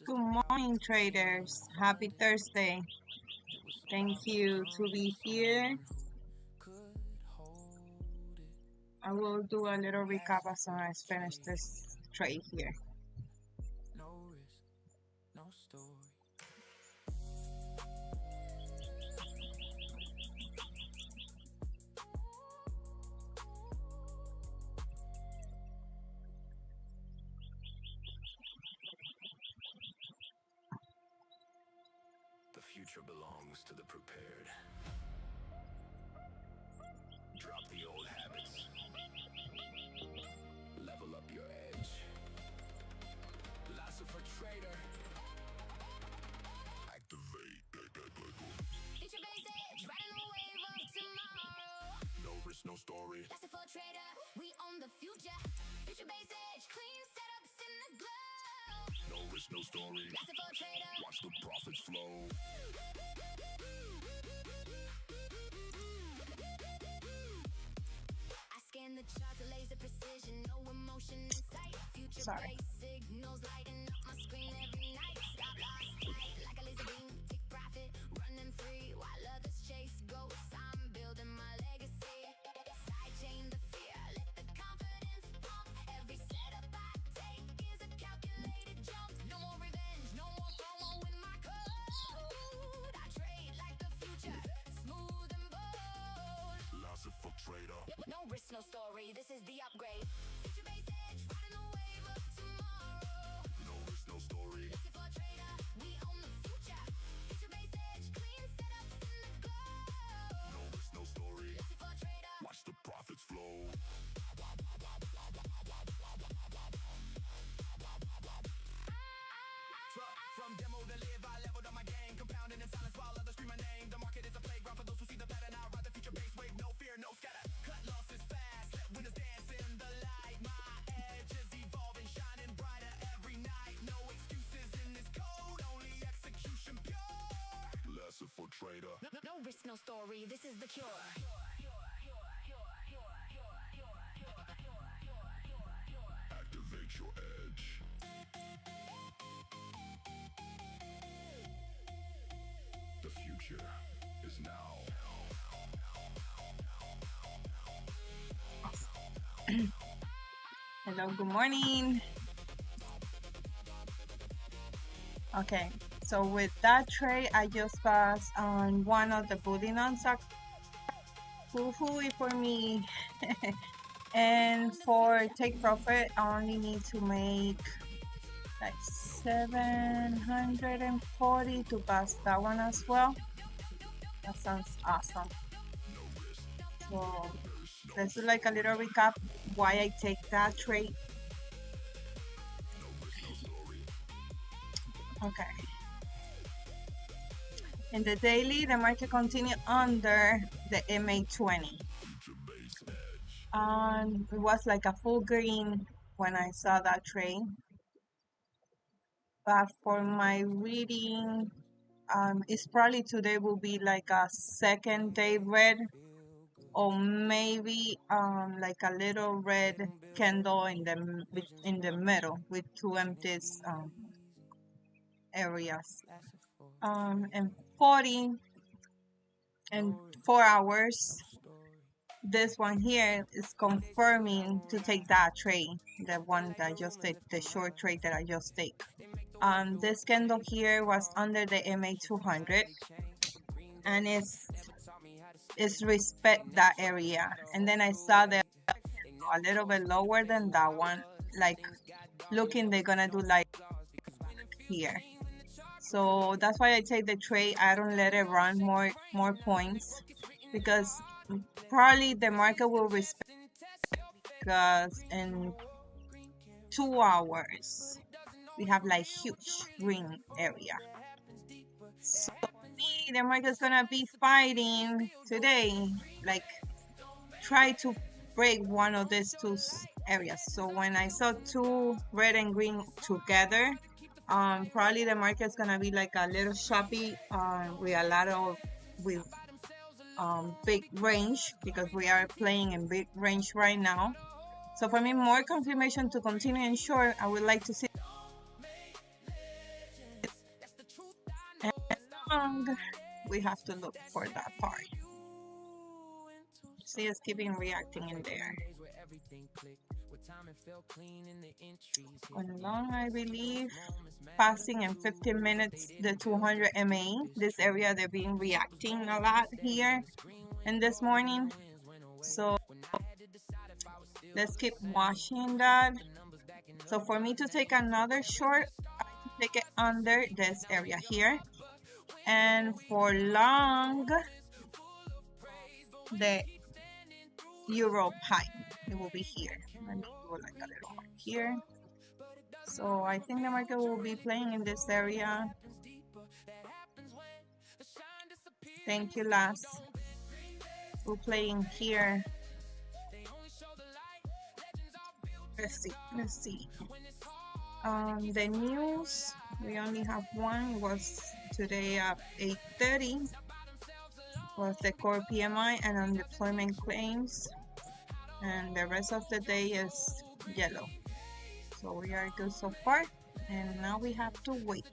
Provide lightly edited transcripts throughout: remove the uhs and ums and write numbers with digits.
Good morning, traders. Happy Thursday. Thank you to be here. I will do a little recap as soon as I finish this trade here. The future belongs to the prepared. Drop the old habits. Level up your edge. Lasso for trader. Activate. Future basic, riding the wave of tomorrow. No risk, no story. Lasso for trader, we own the future. Future basic, clean setups in the glow. No risk, no story. Lasso for trader, Watch the profits flow. I scan the charts with laser precision, no emotion in sight. Future Sorry. basic signals lighting up my screen every night. Stop loss tight, like a laser beam. Take profit, running free while others chase ghosts. I'm building my legacy. Sidechain the fear, let the confidence pump. Every setup I take is a calculated jump. No more revenge, no more FOMO in my code. I trade like the future, smooth and bold. Lasso for trader. No risk, no story, this is the upgrade. Future basic, riding the wave of tomorrow. No risk, no story. Lasso for trader, we own the future. Future basic, clean setups in the glow. No risk, no story. Lasso for trader, Watch the profits flow. From demo to live, I leveled up my game. Compounding in silence while others scream my name. The market is a playground for those who see the pattern. I ride the future base wave, no fear, no scatter. Cut losses fast, let winners dance in the light. My edge is evolving, shining brighter every night. No excuses in this code, only execution pure. Lesser for trader. no risk, no story, this is the cure. Activate your edge. The future is now. Hello, good morning. Okay, so with that trade, I just passed on one of the bullion on stock. Hoo-hoo for me. And for take profit, I only need to make like 740 to pass that one as well. That sounds awesome. So let's do like a little recap why I take that trade. Okay. In the daily, the market continued under the MA20. It was like a full green when I saw that trade. But for my reading, it's probably today will be like a second day red, or maybe like a little red candle in the middle with two empty areas. And 40 and 4 hours. This one here is confirming to take that trade, the one that I just take, the short trade that I just take. This candle here was under the MA200, and it's respect that area. And then I saw that a little bit lower than that one, like looking they're gonna do like here. So that's why I take the trade. I don't let it run more points, because probably the market will respect, because in 2 hours we have like huge green area. So the market's gonna be fighting today, like try to break one of these two areas. So when I saw two red and green together, probably the market's gonna be like a little choppy, with a lot of big range, because we are playing in big range right now. So for me, more confirmation to continue in short, I would like to see long, we have to look for that part. See, it's keeping reacting in there. On long, I believe, passing in 15 minutes the 200 MA. This area, they've been reacting a lot here in this morning. So let's keep watching that. So for me to take another short, I have to take it under this area here. And for long, the Euro pie, it will be here. Let me do like a little mark here. So I think the market will be playing in this area. Thank you, Las. We're playing here. Let's see. The news, we only have one. It was today at 8:30. Was the core PMI and unemployment claims, and the rest of the day is yellow. So we are good so far, and now we have to wait.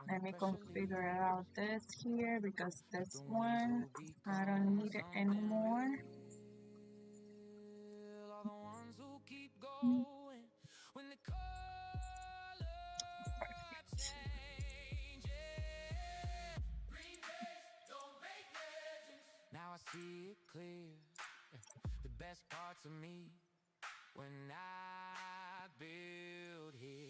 Let me configure out this here because this one, I don't need it anymore. Now I see it clear. The best parts of me when I build here.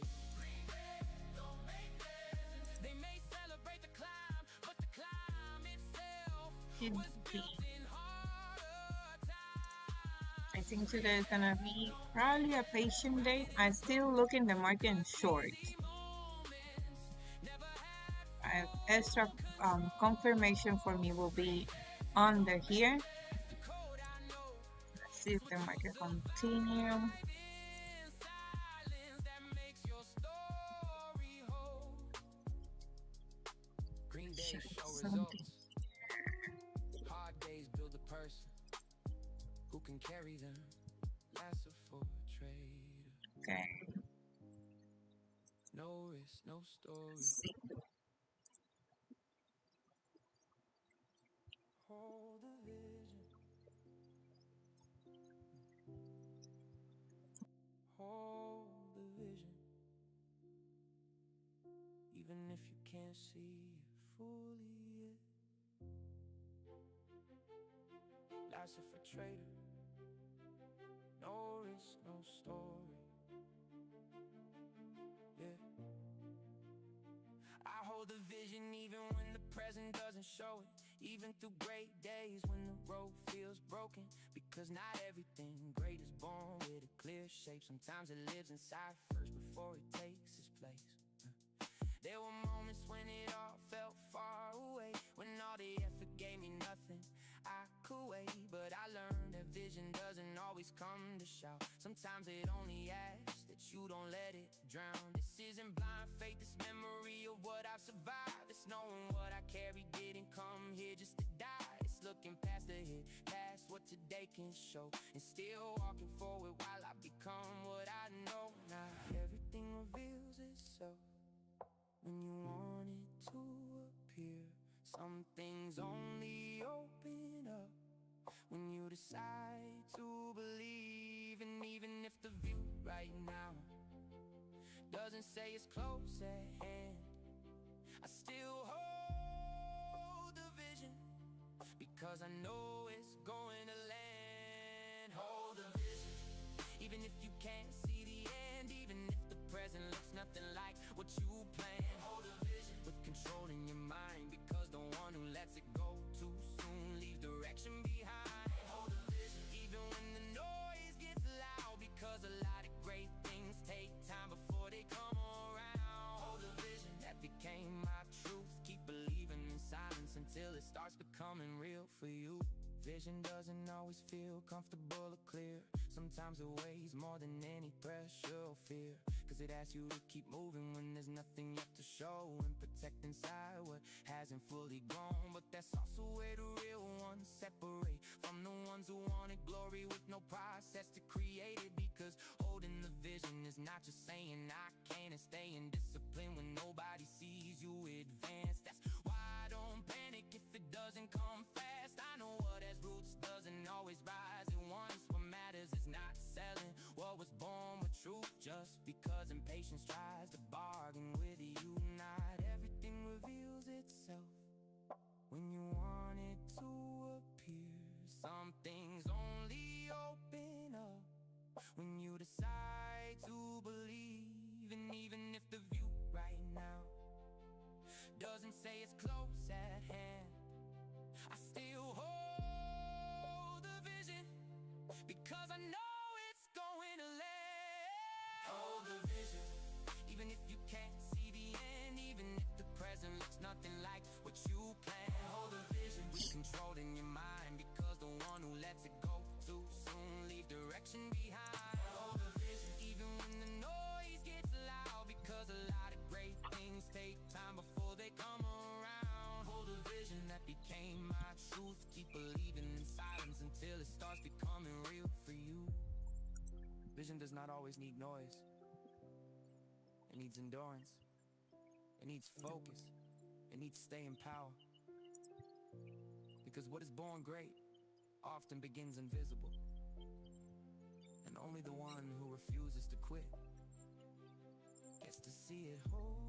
They may celebrate the climb, but the climb itself was built in harder times. I think today is gonna be probably a patient day. I still look in the market in short. Extra confirmation for me will be under here. Let's see if the market continue. Something. Hard days build a person who can carry them. Lasso for a trader. Okay. No risk, no story. Let's see. Hold the vision. Hold the vision. Even if you can't see it fully yet. Lasso for trader. No risk, no story. Yeah. I hold the vision even when the present doesn't show it. Even through great days when the road feels broken. Because not everything great is born with a clear shape. Sometimes it lives inside first before it takes its place. There were moments when it all felt far away. When all the effort gave me nothing I could wait. But I learned that vision doesn't always come to shout. Sometimes it only asks that you don't let it drown. This isn't blind faith, it's memory of what I've survived. It's knowing what I carry didn't come here just to die. It's looking past the hit, past what today can show. And still walking forward while I become what I know. Now everything reveals itself when you want it to appear. Some things only open up when you decide to believe. And even if the view right now doesn't say it's close at hand, I still hold the vision because I know it's going to land. Hold the vision, even if you can't see the end. Even if the present looks nothing like what you planned. Hold a vision with control in your mind, because the one who lets it go too soon leaves direction behind. Hold a vision, even when the noise gets loud, because a lot of great things take time before they come around. Hold a vision, that became my truth. Keep believing in silence until it starts becoming real for you. Vision doesn't always feel comfortable or clear. Sometimes it weighs more than any pressure or fear, cause it asks you to keep moving when there's nothing left to show. And protect inside what hasn't fully grown. But that's also where the real ones separate from the ones ones who wanted glory with no process to create it. Because holding the vision is not just saying I can, and staying disciplined when nobody sees you advance. That's why I don't panic if it doesn't come fast. I know what has roots doesn't always rise at once. What matters is not selling what was born with truth. Just because impatience tries to bargain with you, not everything reveals itself when you want it to appear. Some things only open up when you decide to believe. And even if the view right now doesn't say it's close at hand, I still hold the vision, because I know it's going to land. Hold the vision, even if you can't see the end, even if the present looks nothing like what you planned. Hold the vision, we control in your mind, because the one who lets it go too soon leave direction behind. Hold the vision, even when the noise gets loud, because a lot of great things take time before they come around. Hold a vision that became my truth. Keep believing in silence until it starts becoming real for you. Vision does not always need noise. It needs endurance. It needs focus. It needs staying power. Because what is born great often begins invisible. And only the one who refuses to quit gets to see it whole.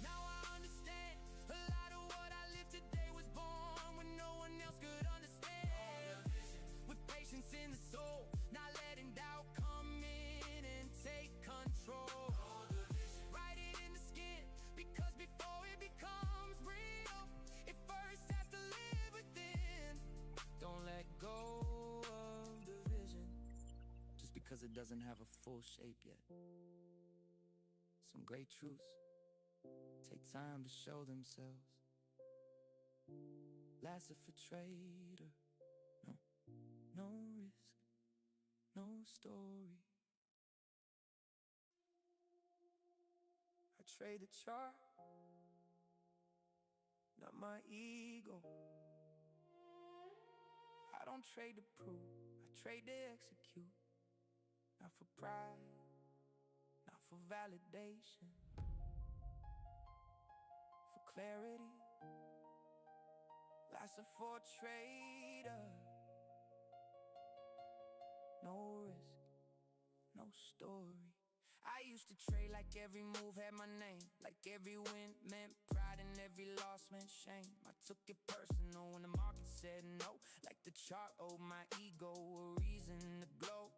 Now I understand a lot of what I live today was born when no one else could understand. With patience in the soul, not letting doubt come in and take control. Write it in the skin, because before it becomes real, it first has to live within. Don't let go of the vision just because it doesn't have a full shape yet. Some great truths take time to show themselves. Last if a trader, no risk, no story. I trade the chart, not my ego. I don't trade to prove, I trade to execute. Not for pride, not for validation, for clarity. Life's a for trader. No risk, no story. I used to trade like every move had my name, like every win meant pride and every loss meant shame. I took it personal when the market said no, like the chart owed my ego a reason to glow.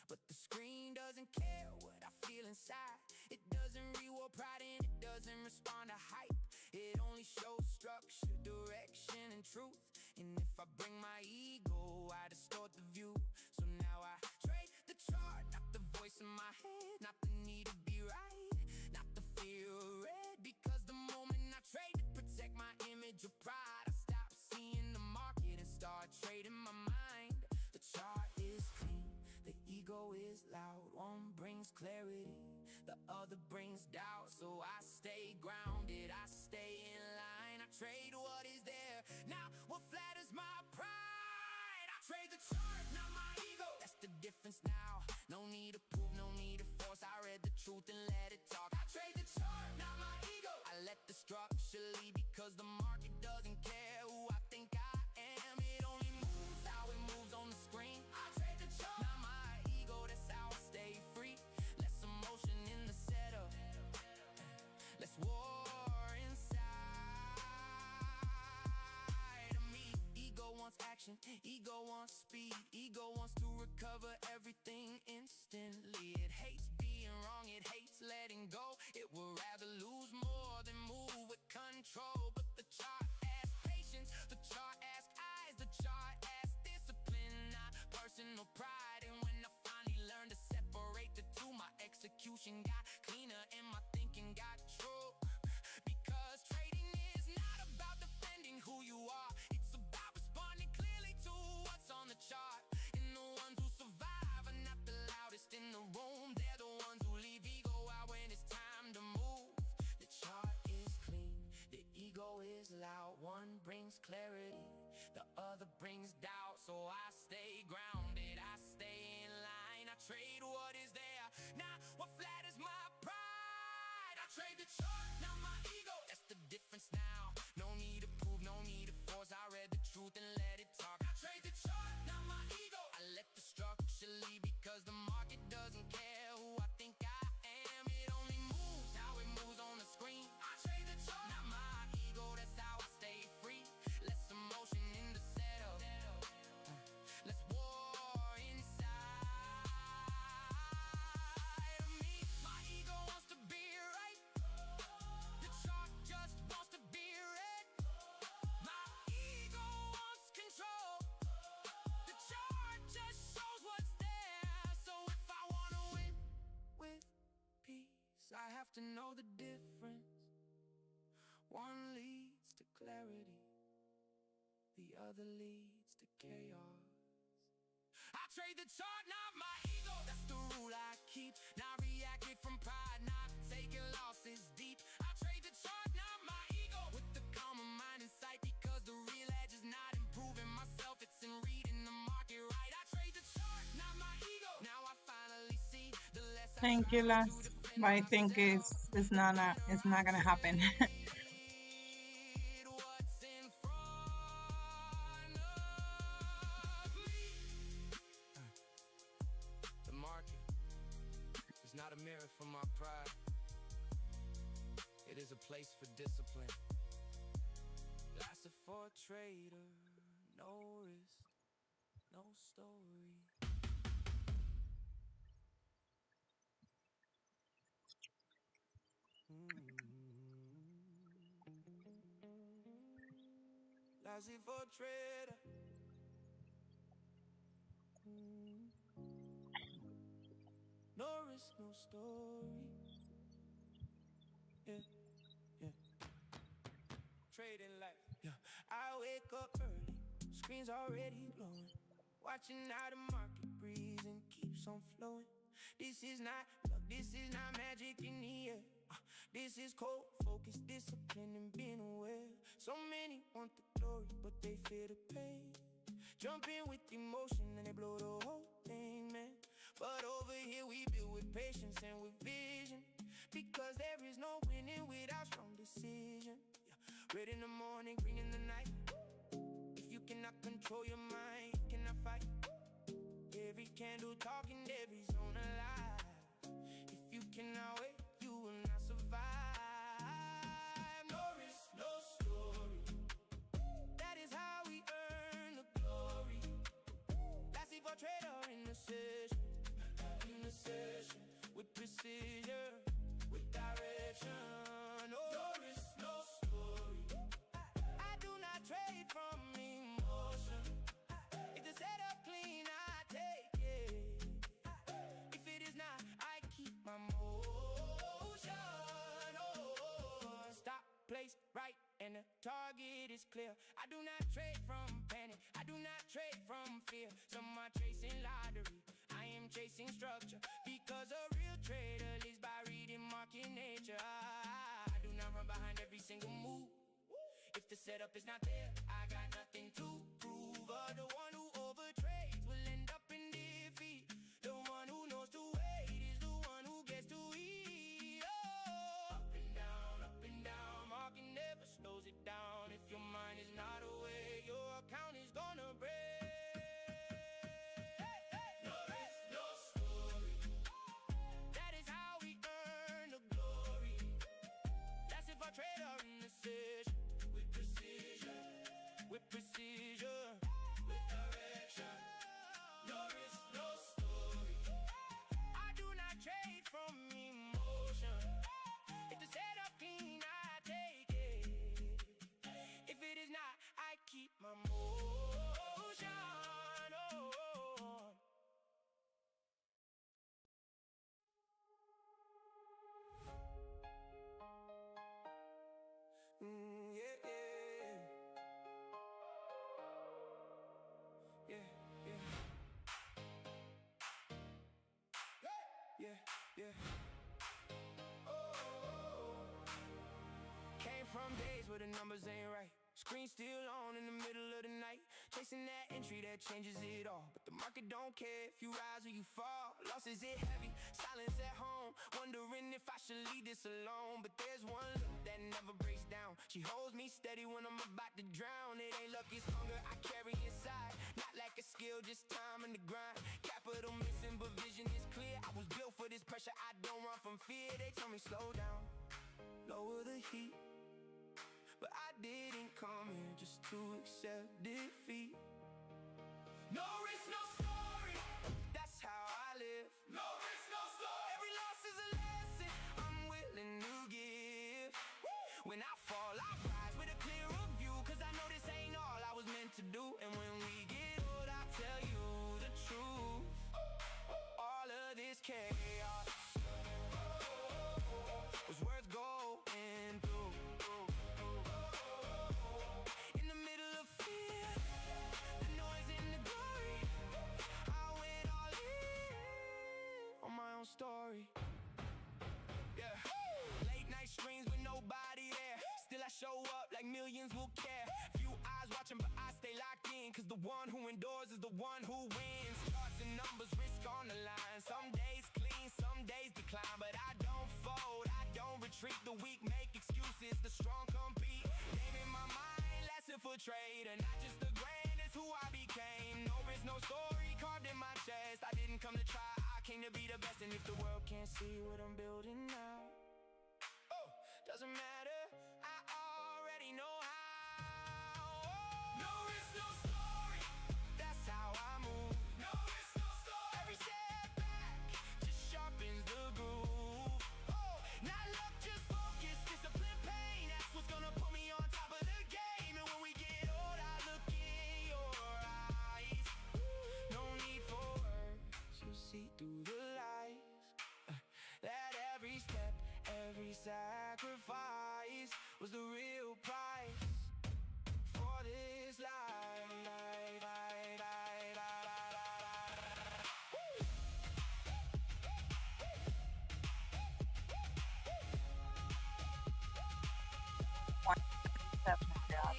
But the screen doesn't care what I feel inside. It doesn't reward pride and it doesn't respond to hype. It only shows structure, direction, and truth. And if I bring my ego, I distort the view. So now I trade the chart, not the voice in my head, not the need to be right, not the fear of red. Because the moment I trade to protect my image of pride, I stop seeing the market and start trading my mind. The chart is clean, the ego is loud. One brings clarity, the other brings doubt. So I stay grounded, I stay in line. I trade what is there, not what flatters my pride. I trade the chart, not my ego. That's the difference now. No need to prove, no need to force. I read the truth and let it talk. I trade the chart, not my ego. I let the structure lead, because the market doesn't care who I think I am. It only moves how it moves on the screen. I trade the chart, not my ego. That's how I stay free. Less emotion in the setup, less war inside of me. Ego wants action, ego wants speed, ego wants to recover everything instantly. It hates being wrong, it hates letting go. It would rather lose more than move with control. But the chart asks patience, the chart asks eyes, the chart asks discipline, not personal pride. And when I finally learned to separate the two, my execution got cleaner and my thinking got true. Because trading is not about defending who you are, it's about responding clearly to what's on the chart. And the ones who survive are not the loudest in the room, they're the ones who leave ego out when it's time to move. The chart is clear. trade what is there. Now what flatters my pride, I trade the chart, not my ego. That's the difference now. No need to prove, no need to force. I read the truth and let it talk. I trade the chart, not my ego. I let the structure lead because the market doesn't care who I think I am. It only moves how it moves on the screen. I trade the chart, not my ego. That's how I stay free. Less emotion in the setup, less war inside of me. My ego wants to be right, the chart just wants to be read. My ego wants control, the chart just shows what's there. So if I wanna win with peace, I have to know the difference. One leads to clarity, the other leads to chaos. I trade the chart, not my ego. That's the rule I keep. Not reacting from pride, not taking losses deep. I trade the chart, not my ego. With the calmer mind in sight, because the real edge is not improving myself, it's in reading the market right. I trade the chart, not my ego. Now I finally see the less I Thank you, try Les. to defend But I think myself, it's not gonna happen. what's in front of me. The market is not a mirror for my pride. It is a place for discipline. Lasted for a trader, no risk, no story. Lasted for a trader. No risk, no story. Yeah, yeah. Trading life. Yeah. I wake up early, screen's already glowing. Watching how the market breathes and keeps on flowing. This is not luck, this is not magic in the air. This is cold focus, discipline, and being aware. So many want the glory, but they fear the pain. Jump in with emotion and they blow the whole thing, man. But over here we build with patience and with vision, because there is no winning without strong decision. Yeah. Red in the morning, green in the night. If you cannot control your mind, you cannot fight. Every candle talking, every zone alive. If you cannot wait, you will not survive. No risk, no story. That is how we earn the glory. Last for trader in the session, with precision, with direction. No risk, no story. I do not trade from emotion. If the setup clean, I take it. If it is not, I keep my motion. Oh, stop, place, right, and the target is clear. I do not trade from panic, I do not trade from fear. Some are chasing lottery, I am chasing structure, because a real trader lives by reading market nature. I do not run behind every single move. If the setup is not there, I got nothing to prove. The one who overtrades will end up in defeat. The one who knows to wait is the one who gets to eat. Oh, up and down, market never slows it down. If your mind is not aware, your account is gonna break. No risk, no story. That is how we earn the glory. That's if I trader in the session, with precision, with precision, with direction. No risk, no story. I do not trade from emotion. If the setup clean, I take it. If it is not, I keep my motion on. Yeah, yeah. Yeah, yeah. Yeah, yeah. Oh. Came from days where the numbers ain't right. Screen still on in the middle of the night. Chasing that entry that changes it all. But the market don't care if you rise or you fall. Losses hit heavy, silence at home, wondering if I should leave this alone. But there's one look that never breaks down. She holds me steady when I'm about to drown. It ain't luck, it's hunger I carry inside. Not lack of skill, just time and the grind. Capital missing, but vision is clear. I was built for this pressure, I don't run from fear. They tell me slow down, lower the heat, but I didn't come here just to accept defeat. No risk, no story, that's how I live. No risk, no story. Every loss is a lesson I'm willing to give. When I fall, I rise with a clearer view, cause I know this ain't all I was meant to do. And when we get old, I'll tell you the truth. All of this chaos was worth going through. In the middle of fear, the noise and the glory, I went all in on my own story. Yeah. Late night streams with nobody there, still I show up like millions will care. Few eyes watching, but I stay locked in, cause the one who endures is the one who wins. Charts and numbers, risk on the line. Some days clean, some days decline, but I don't fold, I don't retreat. The weak make excuses, the strong compete. Game in my mind, last infiltrator, not just the grand, it's who I became. No risk, no story carved in my chest. I didn't come to try, I came to be the best. And if the world can't see what I'm building now, oh, doesn't matter, I already know how. No risk, no story, that's how I move. No risk, no story. Every setback just sharpens the groove. Oh, not luck, just focus, discipline, pain. That's what's gonna put me on top of the game. And when we get old, I look in your eyes. No need for words, you'll see through the lies. That every step, every sacrifice was the real price for this life.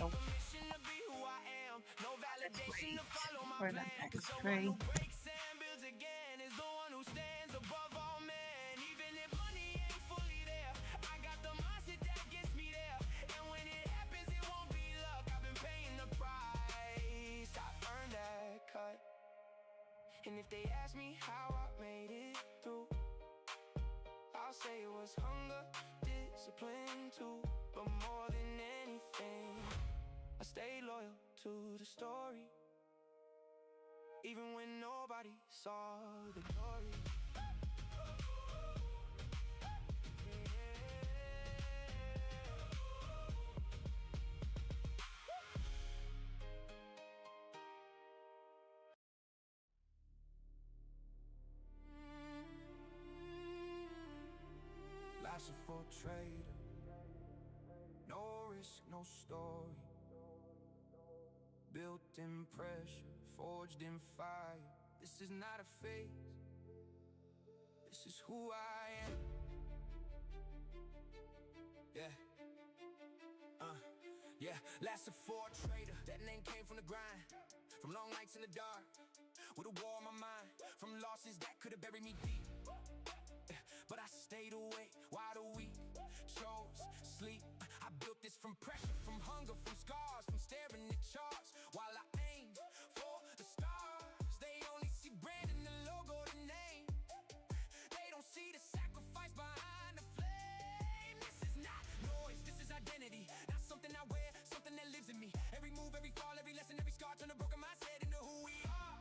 Permission to be who I am, no validation to follow my for the plan. next Cause the one trade. who breaks and builds again is the one who stands above all men. Even if money ain't fully there, I got the mindset that gets me there. And when it happens, it won't be luck. I've been paying the price, I earned that cut. And if they ask me how I made it through, I'll say it was hunger, discipline too. But more than anything, I stayed loyal to the story, even when nobody saw the glory. Lasted for a trader, no risk, no story. Built in pressure, forged in fire. This is not a phase, this is who I am. Yeah. Yeah, lasted for a trader. That name came from the grind, from long nights in the dark, with a war on my mind, from losses that could have buried me deep. But I stayed awake, wide awake, chose sleep. I built this from pressure, from hunger, from scars, from staring at charts. While I aim for the stars, they only see brand and the logo, the name. They don't see the sacrifice behind the flame. This is not noise, this is identity. Not something I wear, something that lives in me. Every move, every fall, every lesson, every scar, turn a broken mindset into who we are.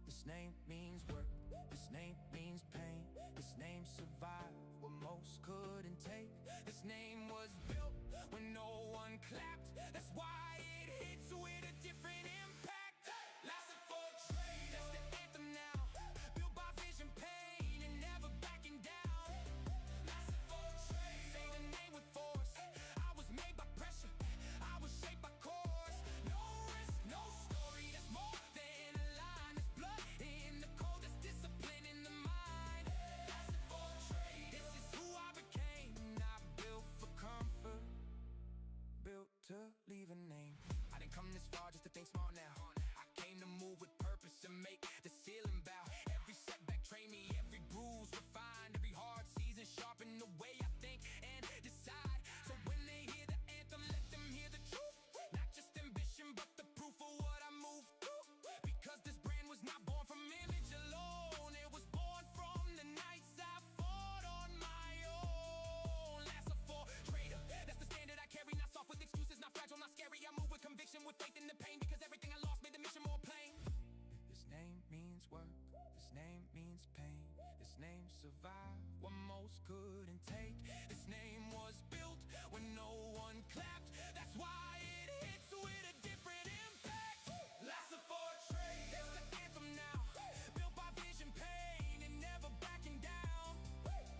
This name means work, this name means pain. This name survived what most couldn't take. This name was built when no one clapped. That's why it hits with a different impact. Lasted for a trade, that's the anthem now. Built by vision, pain, and never backing down. Lasted for a trade, say the name with force. I was made by pressure, I was shaped by course. No risk, no story, that's more than a line. There's blood in the cold, there's discipline in the mind. Lasted for a trade, this is who I became. Not built for comfort, built to leave a name. This name survived what most couldn't take. This name was built when no one clapped. That's why it hits with a different impact. Last of for trade. It's the anthem now. Built by vision, pain, and never backing down.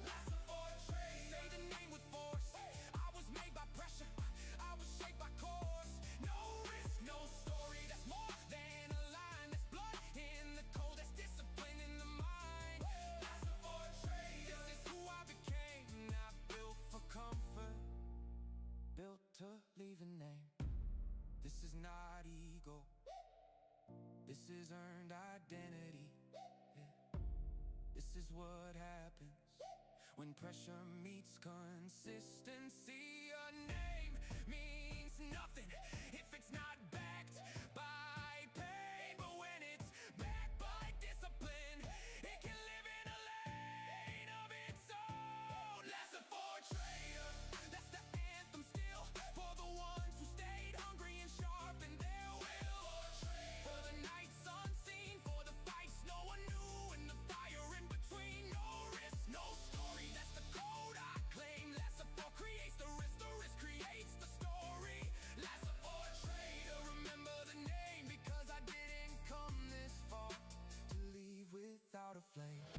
Last of for trade. Say the name with force. I was made by pressure. I was shaped by course. No risk, no story. That's more than a line. That's blood in the cold. That's discipline in the mind. Last of for trade. This is who I became. Not built for comfort, built to leave a name. This is not ego. This is earned identity. Yeah. This is what happens when pressure meets consistency. A name means nothing if it's not backed by pain. But when it's backed by discipline, it can live in a lane of its own. Lesson for trader. That's the anthem still for the ones who stayed hungry and sharp in their will. For the nights unseen, for the fights no one knew, and the fire in between. No risk, no story. That's the code I claim. Lesson for creates the risk creates the story. Lesson for trader. Remember the name because I didn't come this far to leave without a flame.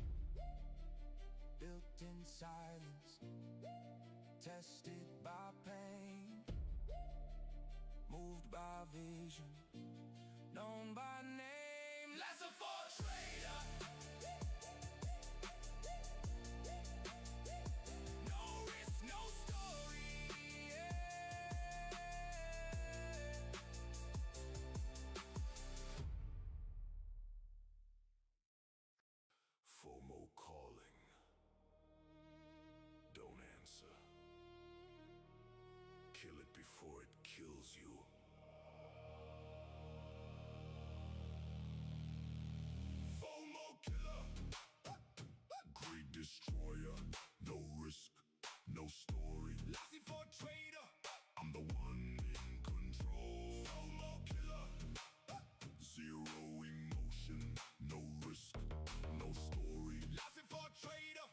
Built in silence, tested by pain, moved by vision, known by name. Lesson for trader. No risk, no story. Yeah. FOMO calling. Don't answer. Kill it before it kills you. FOMO killer. Greed destroyer. No risk, no story. Lassie for trader. I'm the one in control. FOMO killer. Zero emotion, no risk, no story. Lassie for trader.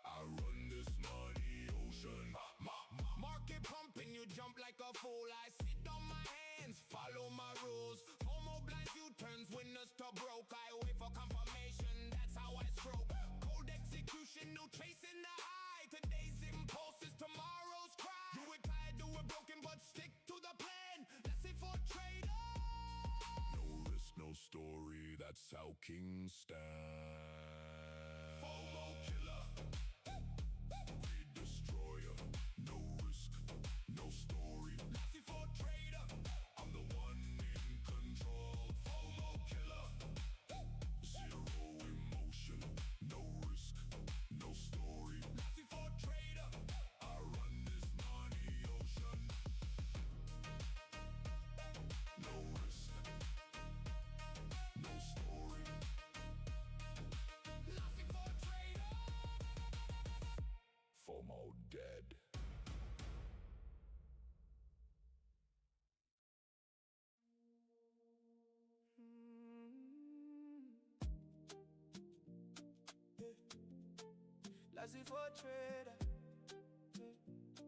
I run this money ocean. Market pumping, you jump like a fool. I sit on my hands, follow my rules. FOMO blinds you, turns winners to broke. I wait for confirmation, that's how I stroke. Cold execution, no chasing the eye. Today's impulse is tomorrow's cry. Do it tired, do it broken, but stick to the plan. Let's say for trader. No risk, no story, that's how kings stand. FOMO killer. Greed destroyer, no risk, no story. Lassie for trader. I'm the one in control. FOMO killer. Zero emotion, no risk, no story. Lassie for trader. I run this money ocean. No risk, no story. Lassie for trader. FOMO dead. Lassie for trader.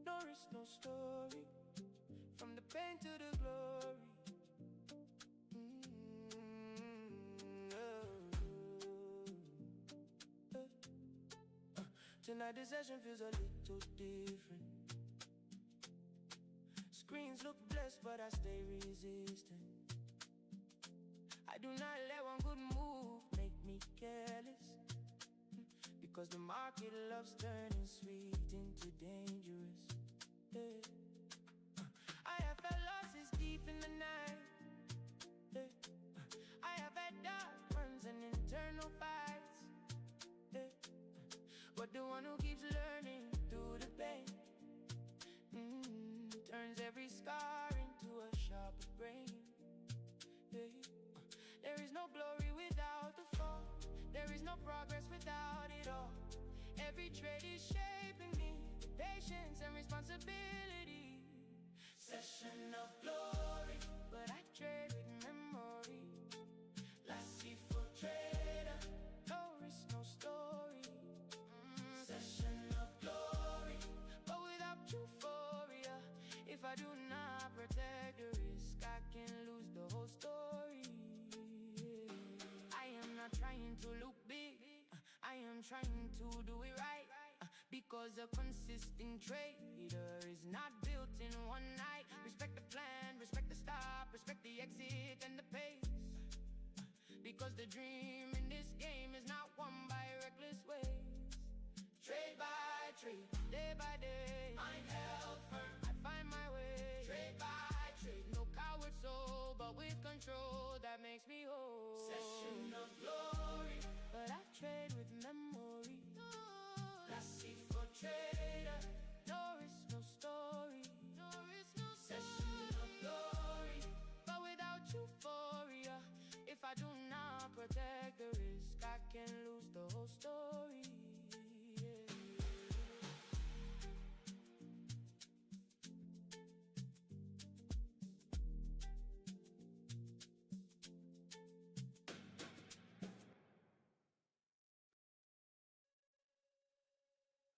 No risk, no story. From the pain to the glory. Tonight the session feels a little different. Screens look blessed, but I stay resistant. I do not let one good move make me careless. Because the market loves turning sweet into dangerous. Yeah. I have felt losses deep in the night. Yeah. I have had dark runs and internal fights. Yeah. But the one who keeps learning through the pain turns every scar into a sharper brain. Yeah. There is no glory without the fall. There is no progress without it all. Every trade is shaping me, patience and responsibility. Session of glory, but I trade with memory. Lassie for trader, no risk, no story. I do not protect the risk, I can lose the whole story. I am not trying to look big, I am trying to do it right. Because a consistent trader is not built in one night. Respect the plan, respect the stop, respect the exit and the pace. Because the dream in this game is not won by reckless ways. Trade by trade, day by day, I'm held firm, I find my way. Trade by trade, no coward soul, but with control that makes me whole. Session of glory, but I trade with memory. Nasdaq for trader, no risk, no story. No risk, no session of glory, but without euphoria. If I do not protect the risk, I can lose the whole story.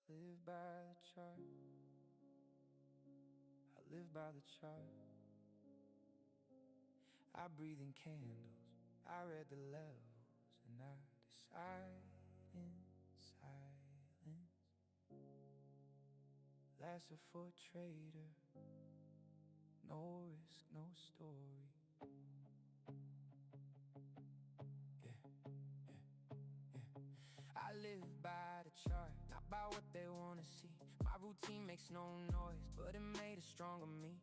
Live by the chart, I live by the chart. I breathe in candles, I read the levels, and I decide in silence. Lesser for trader, no risk, no story. I live by the chart, not by what they wanna see. My routine makes no noise, but it made a stronger me.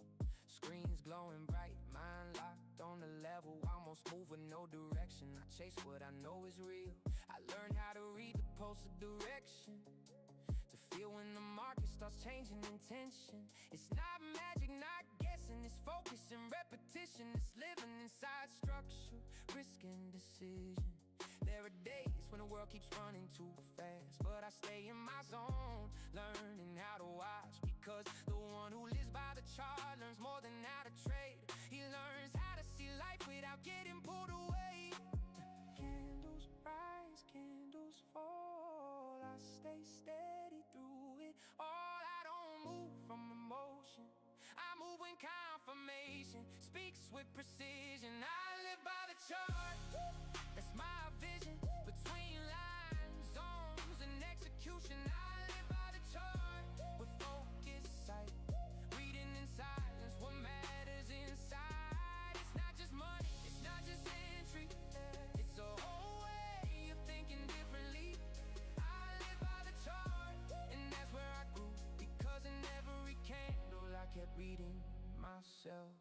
Screens glowing bright, mind locked on the level, almost moving no direction. I chase what I know is real. I learned how to read the pulse of direction, to feel when the market starts changing intention. It's not magic, not guessing, it's focus and repetition. It's living inside structure, risk and decision. There are days when the world keeps running too fast, but I stay in my zone, learning how to watch. Because the one who lives by the chart learns more than how to trade. He learns how to see life without getting pulled away. Candles rise, candles fall, I stay steady through it all. I don't move from emotion, I move when confirmation speaks with precision. I live by the chart, that's my vision. Between lines, zones, and execution, I live by the chart with focused sight, reading in silence what matters inside. It's not just money, it's not just entry, it's a whole way of thinking differently. I live by the chart, and that's where I grew. Because in every candle I kept reading myself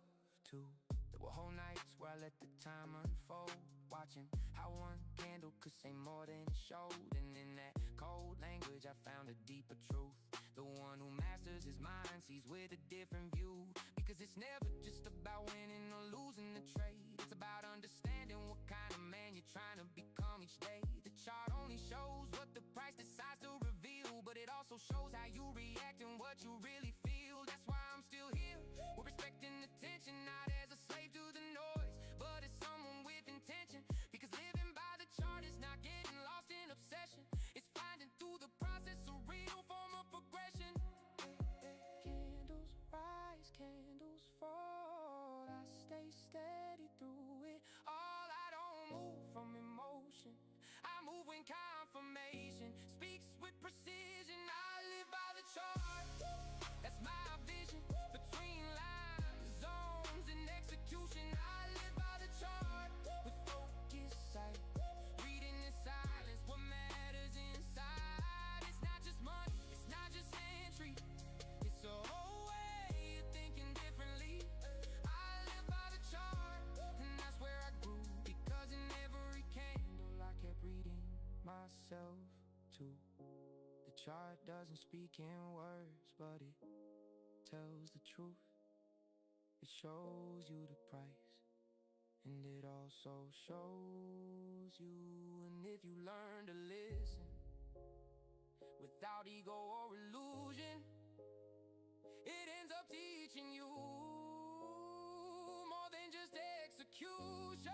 too. There were whole nights where I let the time unfold, watching how one candle could say more than it showed. And in that cold language I found a deeper truth. The one who masters his mind sees with a different view. Because it's never just about winning or losing the trade, it's about understanding what kind of man you're trying to become each day. The chart only shows what the price decides to reveal, but it also shows how you react and what you really feel. That's why I'm still here, with respect and attention, not as a slave to the noise, but as someone with intention. Because living by the chart is not getting lost in obsession, it's finding through the process a real form of progression. Candles rise, candles fall, I stay steady through it all. I don't move from emotion, I move when confirmation speaks with precision. I live by the chart, that's my vision. Between lines, zones, and execution, I live by the chart with focused sight, reading in silence what matters inside. It's not just money, it's not just entry, it's a whole way of thinking differently. I live by the chart, and that's where I grew. Because in every candle I kept reading myself too. The chart doesn't speak in words, but it tells the truth. It shows you the price, and it also shows you. And if you learn to listen without ego or illusion, it ends up teaching you more than just execution.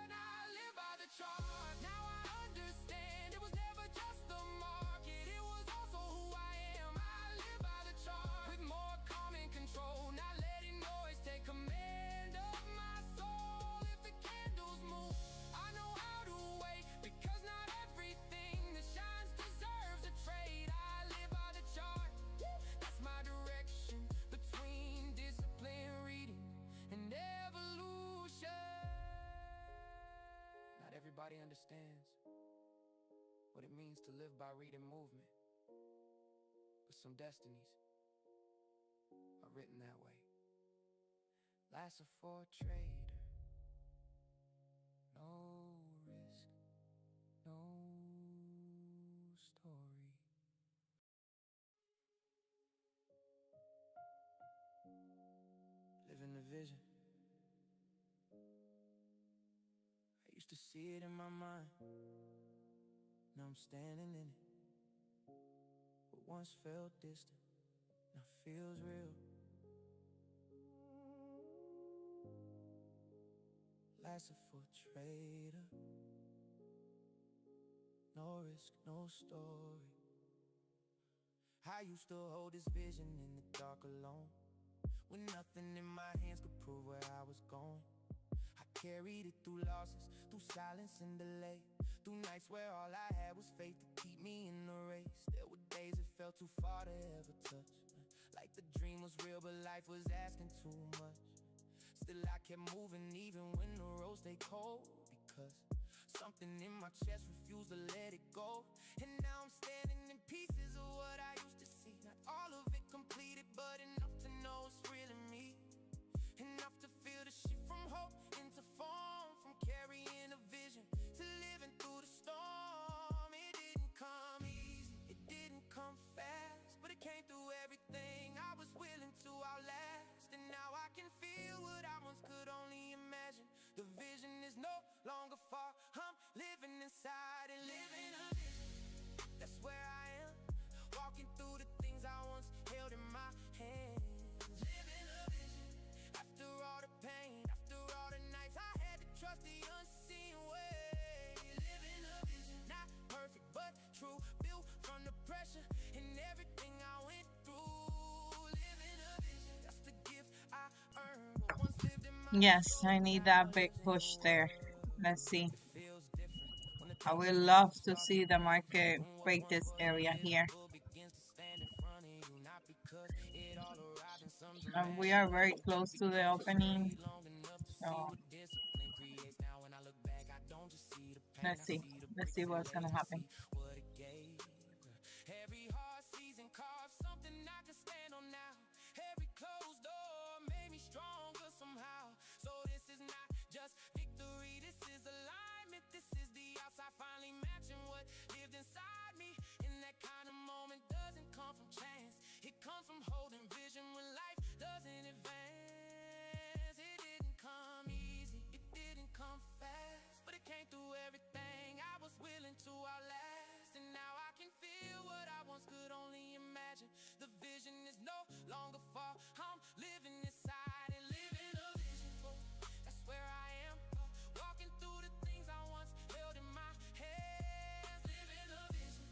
I live by the chart, now I understand. It was never just the market, it was also who I am. I live by the chart with more calm and control. means to live by reading movement, but some destinies are written that way. Life's a for a trader. No risk, no story. Living the vision. I used to see it in my mind. Now I'm standing in it. What once felt distant now feels real. Life's a for trader. No risk, no story. I used to hold this vision in the dark alone, when nothing in my hands could prove where I was going. I carried it through losses, through silence and delay, through nights where all I had was faith to keep me in the race. There were days it felt too far to ever touch, like the dream was real but life was asking too much. Still I kept moving even when the road stayed cold, because something in my chest refused to let it go. And now I'm standing in pieces of what I used to see. Not all of it completed, but enough to know it's real in me. Enough to feel the shift from hope into form, from carrying a vision to living through the storm. It didn't come easy, it didn't come fast, but it came through everything I was willing to outlast. And now I can feel what I once could only imagine. The vision is no longer far, I'm living inside and living a vision. That's where I am, walking through the things I once held in my hands. Living a vision. After all the pain, after all the nights I had to trust the unseen way. Living a vision, not perfect but true, built from the pressure and everything I went through. Living a vision, that's the gift I earned, what once lived in my Yes, soul, I need now that big lives in push the there. world. Let's see. It feels different when the I things would you love fear to start to see the manifest. market When what break once this was area here. invisible begins to stand in front of you, not because it all arrived in some We dramatic are very way, close to the because you opening. stayed long enough to see So what discipline creates. Now when I look back, I don't just see the pain, let's I see. see the Let's bricks see it what's laid gonna to happen. see what it gave. Every hard season carved something I can stand on now. Every closed door made me stronger somehow. So this is not just victory, this is alignment. This is the outside finally matching what lived inside me. And that kind of moment doesn't come from chance, it comes from holding vision when life doesn't advance. It didn't come easy, it didn't come fast, but it came through everything I was willing to outlast. And now I can feel what I once could only imagine. The vision is no longer far, I'm living inside and living a vision. That's where I am, walking through the things I once held in my hands. Living a vision.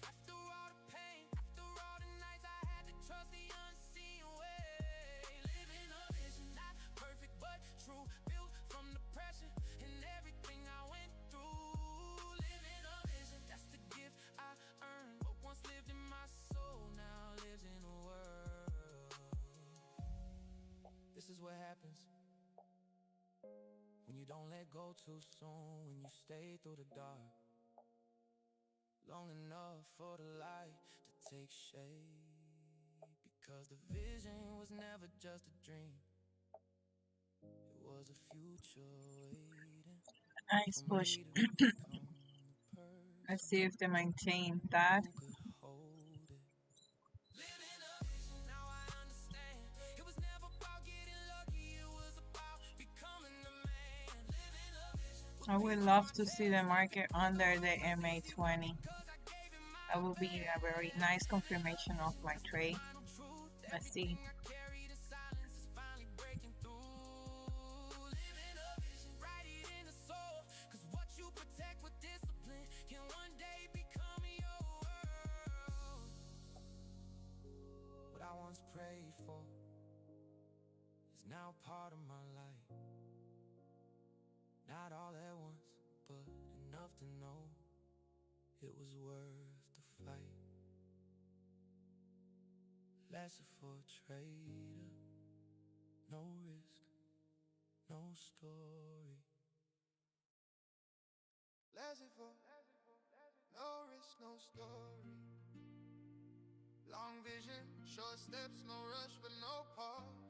After all the pain, after all the nights I had to trust the unseen way. Living a vision, not perfect but true, built from the pressure and everything I went through. Living a vision, that's the gift I earned. What once lived in my soul now lives in the world. This is what happens when you don't let go too soon, when you stay through the dark long enough for the light to take shape. Because the vision was never just a dream, it was a future waiting Nice for push. me to become the Let's person see if they maintain that. who could hold it. Living a vision, now I understand. It was never about getting lucky, it was about becoming the man. Living a vision, with I would peace in love my to see the chest, nothing market but under love. the It's easy why, MA20. because I gave it my That would be a very nice confirmation of best. my That's the trade. final truth. Let's see. Everything I carried in silence is finally breaking through. Living a vision, write it in the soul. Cause what you protect with discipline can one day become your world. What I once prayed for is now part of my life. Not all at once, but enough to know it was worth the fight. Lesson for a trader. No risk, no story. Lesson for no risk, no story. Long vision, short steps, no rush but no pause.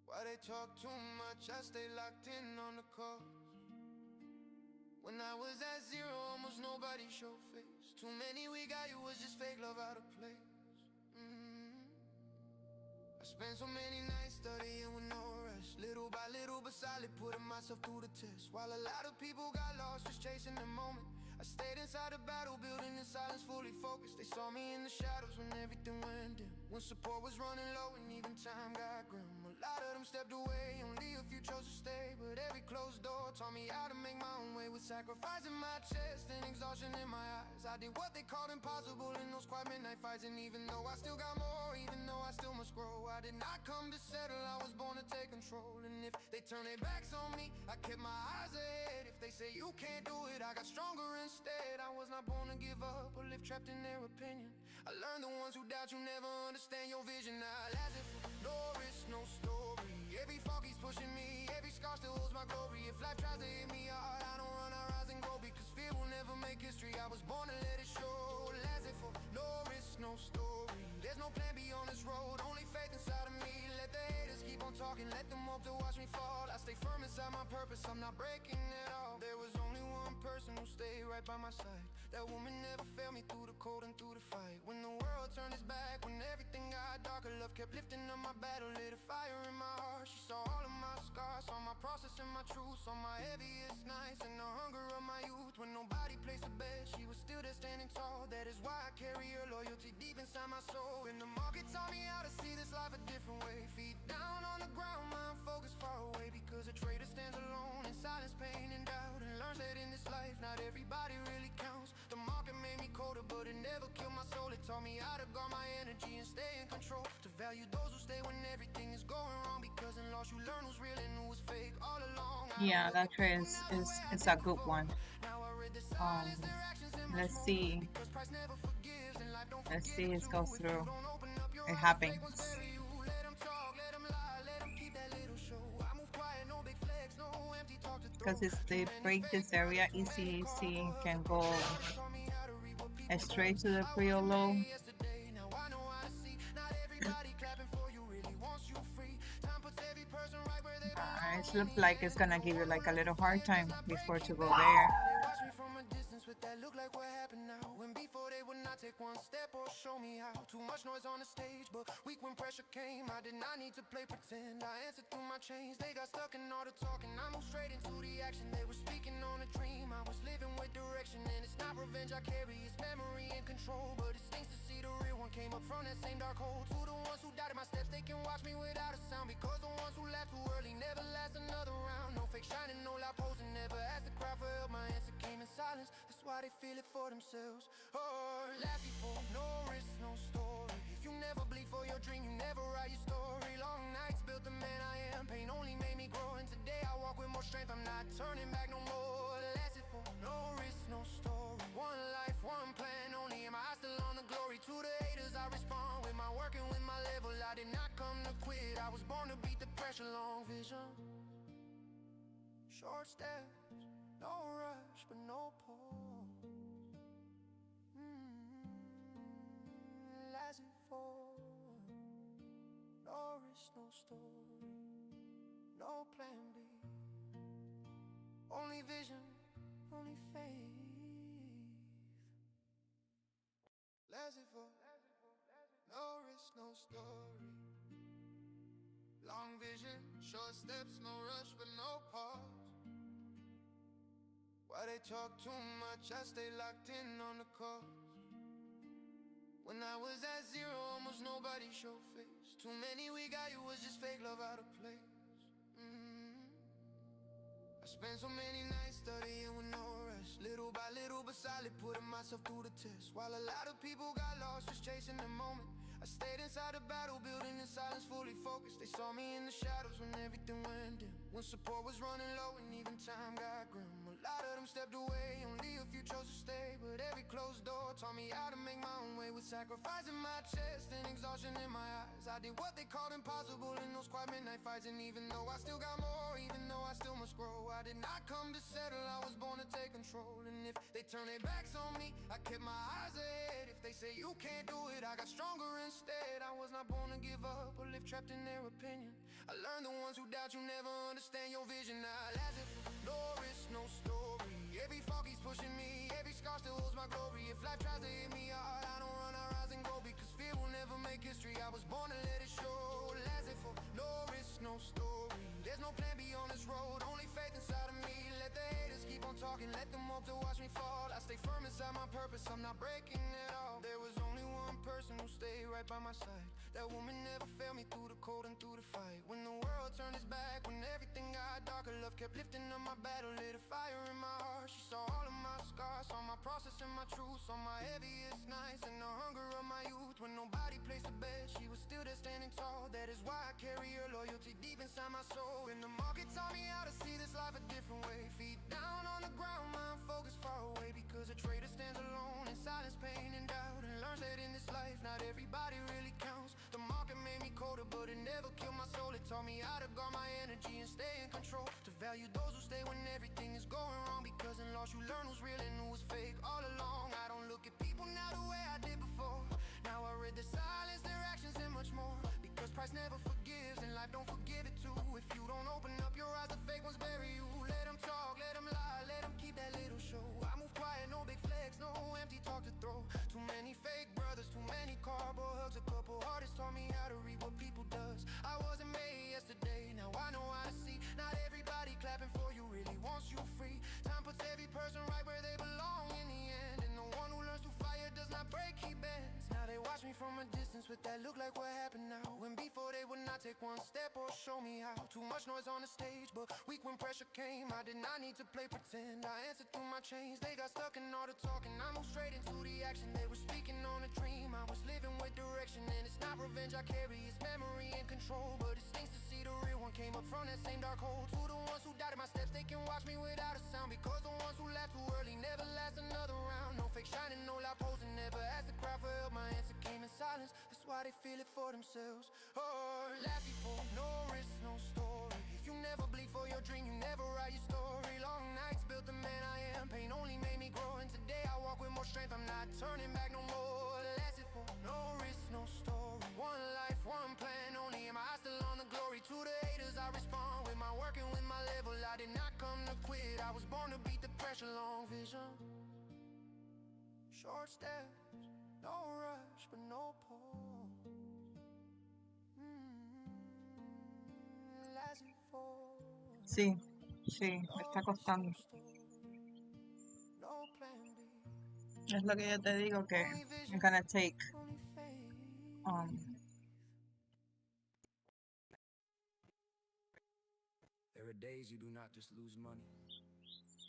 Why they talk too much, I stay locked in on the cause. When I was at zero, almost nobody showed face. Too many we got, you was just fake love out of place. I spent so many nights studying with no rush. Little by little but solid, putting myself through the test. While a lot of people got lost just chasing the moment, I stayed inside the battle, building in silence, fully focused. They saw me in the shadows when everything went dim, when support was running low and even time got grim. A lot of them stepped away, only a few chose to stay. But every closed door taught me how to make my own way. With sacrifice in my chest and exhaustion in my eyes, I did what they called impossible in those quiet midnight fights. And even though I still got more, even though I still must grow, I did not come to settle, I was born to take control. And if they turn their backs on me, I kept my eyes ahead. If they say you can't do it, I got stronger instead. I was not born to give up or live trapped in their opinion. I learned the ones who doubt you never understand your vision. Now as if no risk, no story. Every fall keeps pushing me, every scar still holds my glory. If life tries to hit me hard, I don't run, I rise and go. Because fear will never make history, I was born to let it show. As if no risk, no story. There's no plan B on this road, only faith inside of me. Let the haters keep on talking, let them hope to watch me fall. I stay firm inside my purpose, I'm not breaking it all. There was only one person who stayed right by my side. That woman never failed me through the cold and through the fight. When the world turned its back, when everything got darker, love kept lifting up my battle, lit a fire in my heart. She saw all of my scars, saw my process and my truth, saw my heaviest nights and the hunger of my youth. When nobody placed a bet, she was still there standing tall. That is why I carry her loyalty deep inside my soul. And the market taught me how to see this life a different way. Feet down on the ground, mind focused far away. Because a traitor stands alone in silence, pain and doubt, and learns that in this life not everybody really counts. The market made me colder, but it never killed my soul. It taught me how to guard my energy and stay in control. To value those who stay when everything is going wrong. Because in loss you learn who's real and who was fake all along. Yeah, that trade is a good one. Let's see. Let's see it go through. It happens. Because if they break this area, easy can go straight to the pre-or low. It looks like it's gonna give you like a little hard time before to go there. Take one step or show me how. Too much noise on the stage, but weak when pressure came. I did not need to play pretend. I answered through my chains. They got stuck in all the talking. I moved straight into the action. They were speaking on a dream. I was living with direction, and it's not revenge I carry. It's memory and control. But it stings to see the real one came up from that same dark hole. To the ones who doubted my steps, they can watch me without a sound. Because the ones who laughed too early never last another round. No fake shining, no loud posing. Never asked the crowd for help. My answer came in silence. That's why they feel it for themselves. Last before, no risk, no story. If you never bleed for your dream, you never write your story. Long nights built the man I am. Pain only made me grow, and today I walk with more strength. I'm not turning back no more. Last before, no risk, no story. One life, one plan only. Am I still on the glory? To the haters I respond with my work and with my level. I did not come to quit. I was born to beat the pressure. Long vision, short steps, no rush but no pause. No risk, no story, no plan B. Only vision, only faith. Laissez-faire, no risk, no story. Long vision, short steps, no rush but no pause. Why they talk too much, I stay locked in on the cause. When I was at zero, almost nobody showed face. Too many we got, you was just fake love out of place. I spent so many nights studying with no rush. Little by little but solid, putting myself through the test. While a lot of people got lost just chasing the moment, I stayed inside the battle, building in silence, fully focused. They saw me in the shadows when everything went dim, when support was running low and even time got grim. A lot of them stepped away, only a few chose to stay. But every closed door taught me how to make my own way. way with sacrificing my chest and exhaustion in my eyes. I did what they called impossible in those quiet midnight fights. And even though I still got more, even though I still must grow, I did not come to settle, I was born to take control. And if they turn their backs on me, I kept my eyes ahead. If they say you can't do it, I got stronger instead. I was not born to give up or live trapped in their opinion. I learned the ones who doubt you never understand your vision. Now as if no risk, no story. Every fall keeps pushing me, every scar still holds my glory. If life tries to hit me hard, I don't run, I rise and go. Because fear will never make history, I was born to let it show. As if no risk, no story. There's no plan beyond this road, only faith inside of me. Let the haters keep on talking, let them hope to watch me fall. I stay firm inside my purpose, I'm not breaking it all. There was only one person who stayed right by my side. That woman never failed me through the cold and through the fight. When the world turned its back, when everything got darker, love kept lifting up my battle, lit a fire in my heart. She saw all of my scars, saw my process and my truth, saw my heaviest nights and the hunger of my youth. When nobody placed a bet, she was still there standing tall. That is why I carry her loyalty deep inside my soul. And the market taught me how to see this life a different way. Feet down on the ground, mind focused far away. Because a traitor stands alone in silence, pain and doubt, and learns that in this life not everybody really counts. The market made me colder, but it never killed my soul. It taught me how to guard my energy and stay in control. To value those who stay when everything is going wrong. Because in loss you learn who's real and who was fake all along. I don't look at people now the way I did before. Now I read the silence, their actions and much more. Because price never forgives and life don't forgive it too. If you don't open up your eyes, the fake ones bury you. Let them talk, let them lie, let them keep that little show. I move quiet, no big flex, no empty talk to throw. Too many fake brothers, too many cardboard hugs. A couple artists taught me how to read what people does. I wasn't made yesterday, now I know how to see. Not everybody clapping for you really wants you free. Time puts every person right where they belong in the end. And the one who learns through fire does not break, he bends. Now they watch me from a distance with that look like what happened now. When before they would not take one step or show me how. Too much noise on the stage, but weak when pressure came. I did not need to play pretend, I answered through my chains. They got stuck in all the talking, I moved straight into the action. They were speaking on a dream, I was living with direction. And it's not revenge I carry, it's memory and control. But it stings to see the real one came up from that same dark hole. To the ones who doubted my steps, they can watch me without a sound. Because the ones who laughed too early never last another round. No fake shining, no loud posing, never asked the crowd for help. My answer came in silence, that's why they feel it for themselves. Oh, last before, no risk, no story. If you never bleed for your dream, you never write your story. Long nights built the man I am, pain only made me grow. And today I walk with more strength, I'm not turning back no more. Last before, no risk, no story. One life, one plan, only am I still on the glory. To the haters I respond with my work and with my level. I did not come to quit, I was born to beat the pressure. Long vision, short steps, no rush but no pause. Last before, Sí, sí, me está costando. no plan B, Es lo que yo te digo que only I'm vision, gonna take only faith. There are days you do not just lose money,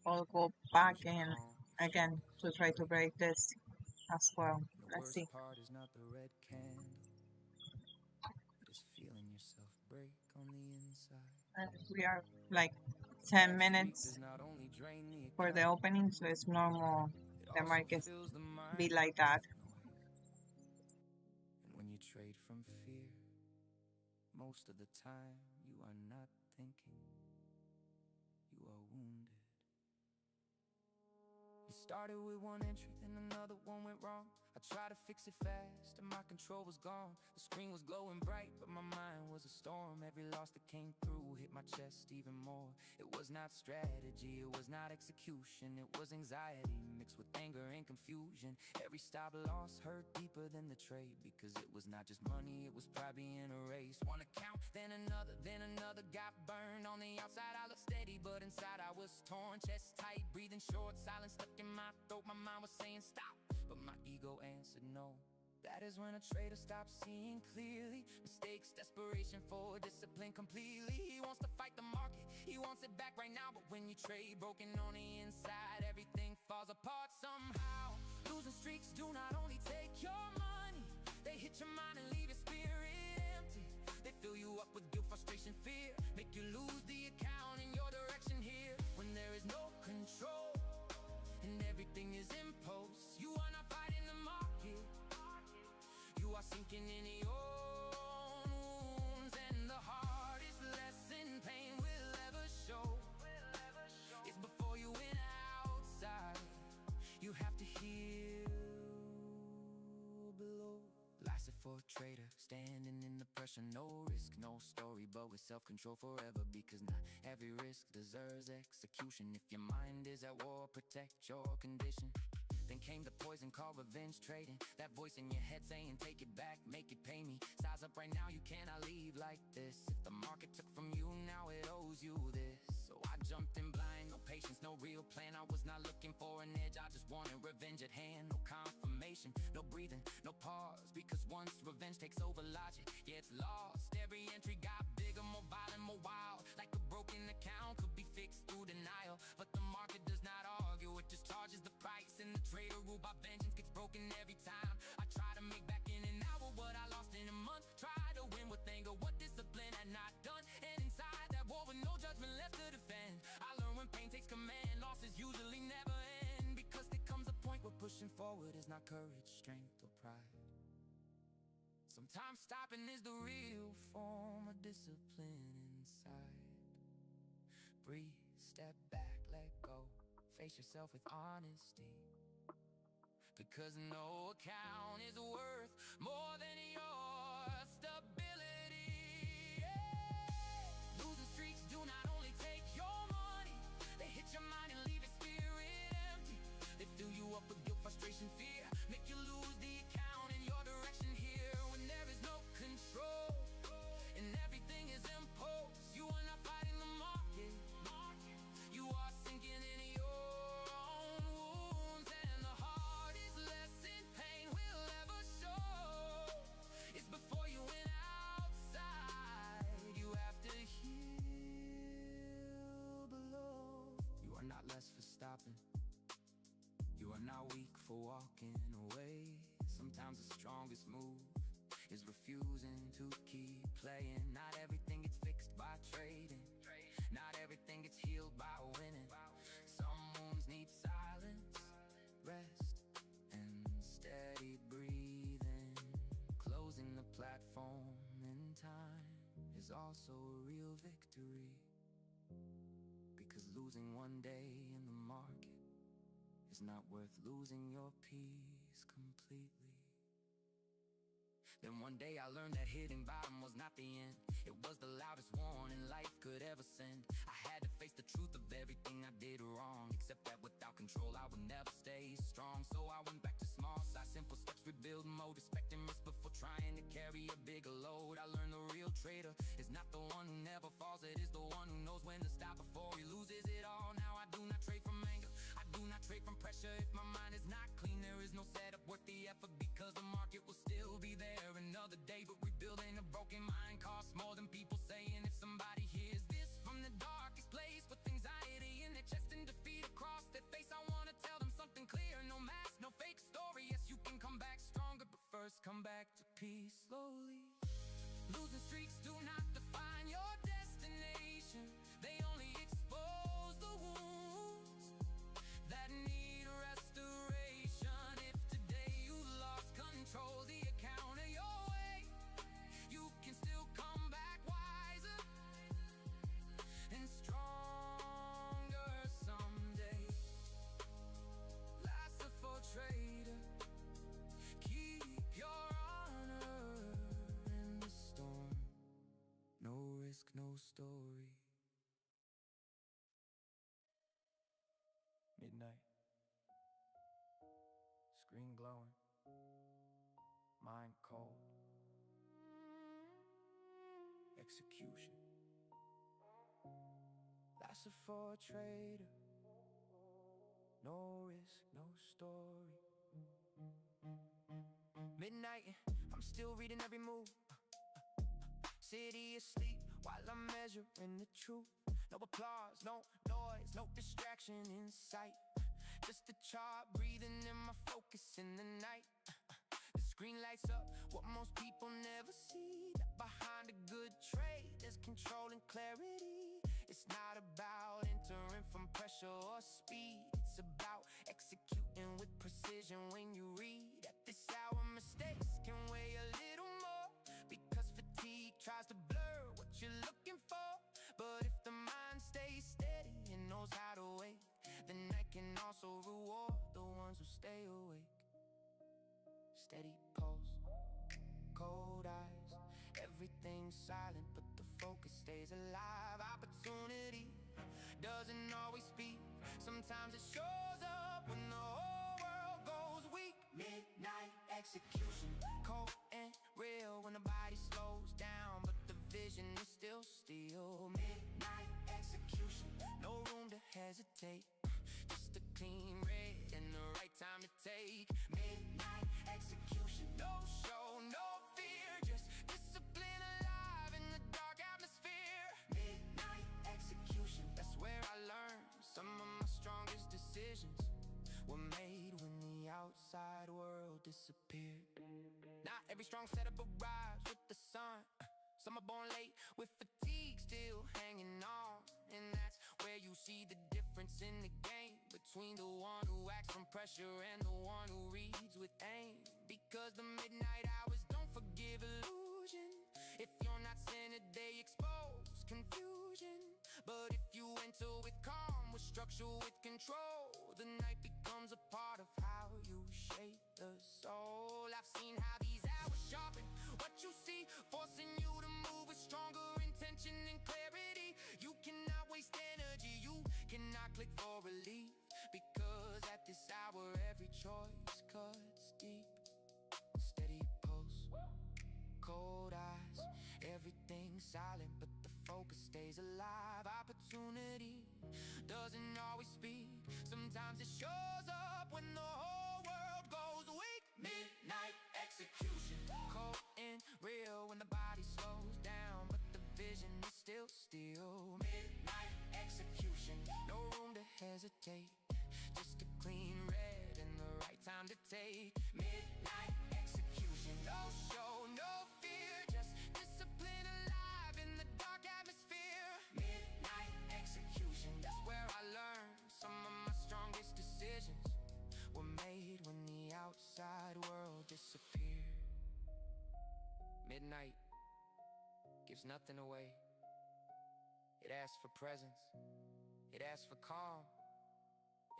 I'll go you back lose your and calm, your again focus, to your try to break grace. this as well. And the Let's worst see. part is not the red candle, it is feeling yourself break on the inside. We are like 10 That streak minutes does not only drain the for the account, opening, so it's normal it the also markets fills the be mind like that. with noise. And when you trade from fear, most of the time you are not thinking, you are wounded. You started with one entry, then another one went wrong. I tried to fix it fast, and my control was gone. The screen was glowing bright, but my mind was a storm. Every loss that came through hit my chest even more. It was not strategy, it was not execution. It was anxiety mixed with anger and confusion. Every stop loss hurt deeper than the trade, because it was not just money, it was pride being erased. One account, then another got burned. On the outside I looked steady, but inside I was torn. Chest tight, breathing short, silence stuck in my throat. My mind was saying stop, but my ego answered no. That is when a trader stops seeing clearly. Mistakes, desperation for discipline completely. He wants to fight the market, he wants it back right now. But when you trade broken on the inside, everything falls apart somehow. Losing streaks do not only take your money, they hit your mind and leave your spirit empty. They fill you up with guilt, frustration, fear, make you lose the account in your direction here. When there is no control and everything is impulse, you are not fighting the market, sinking in your own wounds, and the hardest lesson pain will ever show is before you went outside. You have to heal below. Life's a for a trader, standing in the pressure. No risk, no story, but with self-control forever. Because not every risk deserves execution. If your mind is at war, protect your condition. Then came the poison called revenge trading. That voice in your head saying take it back, make it pay me. Size up right now, you cannot leave like this. If the market took from you, now it owes you this. So I jumped in blind, no patience, no real plan. I was not looking for an edge, I just wanted revenge at hand. No confirmation, no breathing, no pause. Because once revenge takes over logic, yeah, it's lost. Every entry got bigger, more violent, more wild. Like a broken account could be fixed through denial. But the market does not argue, it just charges the price. And the trader ruled by vengeance gets broken every time. I try to make back in an hour what I lost in a month. Try to win with anger what discipline had not done. And inside that war with no judgment left to defend, I learned when pain takes command, losses usually never end. Because there comes a point where pushing forward is not courage, strength, or pride. Sometimes stopping is the real form of discipline inside. Breathe, step back, let go. Face yourself with honesty. Because no account is worth more than your stability. Yeah. Losing streaks do not only take your money, they hit your mind and leave your spirit empty. They fill you up with guilt, frustration, fear, make you lose the account in your direction here. When there is no control and everything is imposed, you are not fighting the market, you are sinking in your own wounds. And the hardest lesson pain will ever show is before you went outside. You have to heal below. You are not less for stopping, you are not weak for walking away. Sometimes the strongest move is refusing to keep playing. Not everything gets fixed by trading, not everything gets healed by winning. Some wounds need silence, rest, and steady breathing. Closing the platform in time is also a real victory. Because losing one day in the market is not worth losing your peace completely. Then one day I learned that hitting bottom was not the end. It was the loudest warning life could ever send. I had to face the truth of everything I did wrong, except that without control I would never stay strong. So I went back to small size, simple steps, rebuild mode, expecting risk before trying to carry a bigger load. I learned the real trader is not the one who never falls, it is the one who knows when to stop before he loses it all. Now I do not trade from anger, I do not trade from pressure. If my mind is not clean, there is no setup worth the effort. Because the market will still be there another day, but rebuilding a broken mind costs more than people saying. If somebody hears this from the darkest place with anxiety in their chest and defeat across their face, I wanna tell them something clear. No mask, no fake story. Yes, you can come back stronger, but first come back to peace slowly. Losing streaks do not define your destination, they only expose the wounds that need restoration. If today you lost control, the account of your way, you can still come back wiser and stronger someday. Life's a for trader, keep your honor in the storm. No risk, no story. Midnight, screen glowing, mind cold, execution. That's a for a trader, no risk, no story. Midnight, I'm still reading every move. City asleep while I'm measuring the truth. No applause, no noise, no distraction in sight. Just the chart breathing and my focus in the night. The screen lights up what most people never see. That behind a good trade there's control and clarity. It's not about entering from pressure or speed, it's about executing with precision. When you read at this hour, mistakes can weigh a little stay awake. Steady pulse, cold eyes, everything's silent, but the focus stays alive. Opportunity doesn't always speak. Sometimes it shows up when the whole world goes weak. Midnight execution, cold and real when the body slows down, but the vision is still steel. Midnight execution, no room to hesitate. Just a clean red and the right time to take. Midnight execution, no show, no fear, just discipline alive in the dark atmosphere. Midnight execution, that's where I learned some of my strongest decisions were made when the outside world disappeared. Not every strong setup arrives with the sun. Some are born late with fatigue still hanging on. And that's where you see the difference in the game between the one who acts from pressure and the one who reads with aim. Because the midnight hours don't forgive illusion. If you're not centered, they expose confusion. But if you enter with calm, with structure, with control, the night becomes a part of how you shape the soul. I've seen how these hours sharpen what you see, forcing you to move with stronger intention and clarity. You cannot waste energy, you cannot click for relief, because at this hour every choice cuts deep. Steady pulse, cold eyes, everything's silent, but the focus stays alive. Opportunity doesn't always speak. Sometimes it shows up when the whole world goes weak. Midnight execution, cold and real when the body slows down, but the vision is still steel. Midnight execution, no room to hesitate. Just a clean red and the right time to take. Midnight execution, no show, no fear, just discipline alive in the dark atmosphere. Midnight execution, that's where I learned some of my strongest decisions were made when the outside world disappeared. Midnight gives nothing away. It asks for presence, it asks for calm,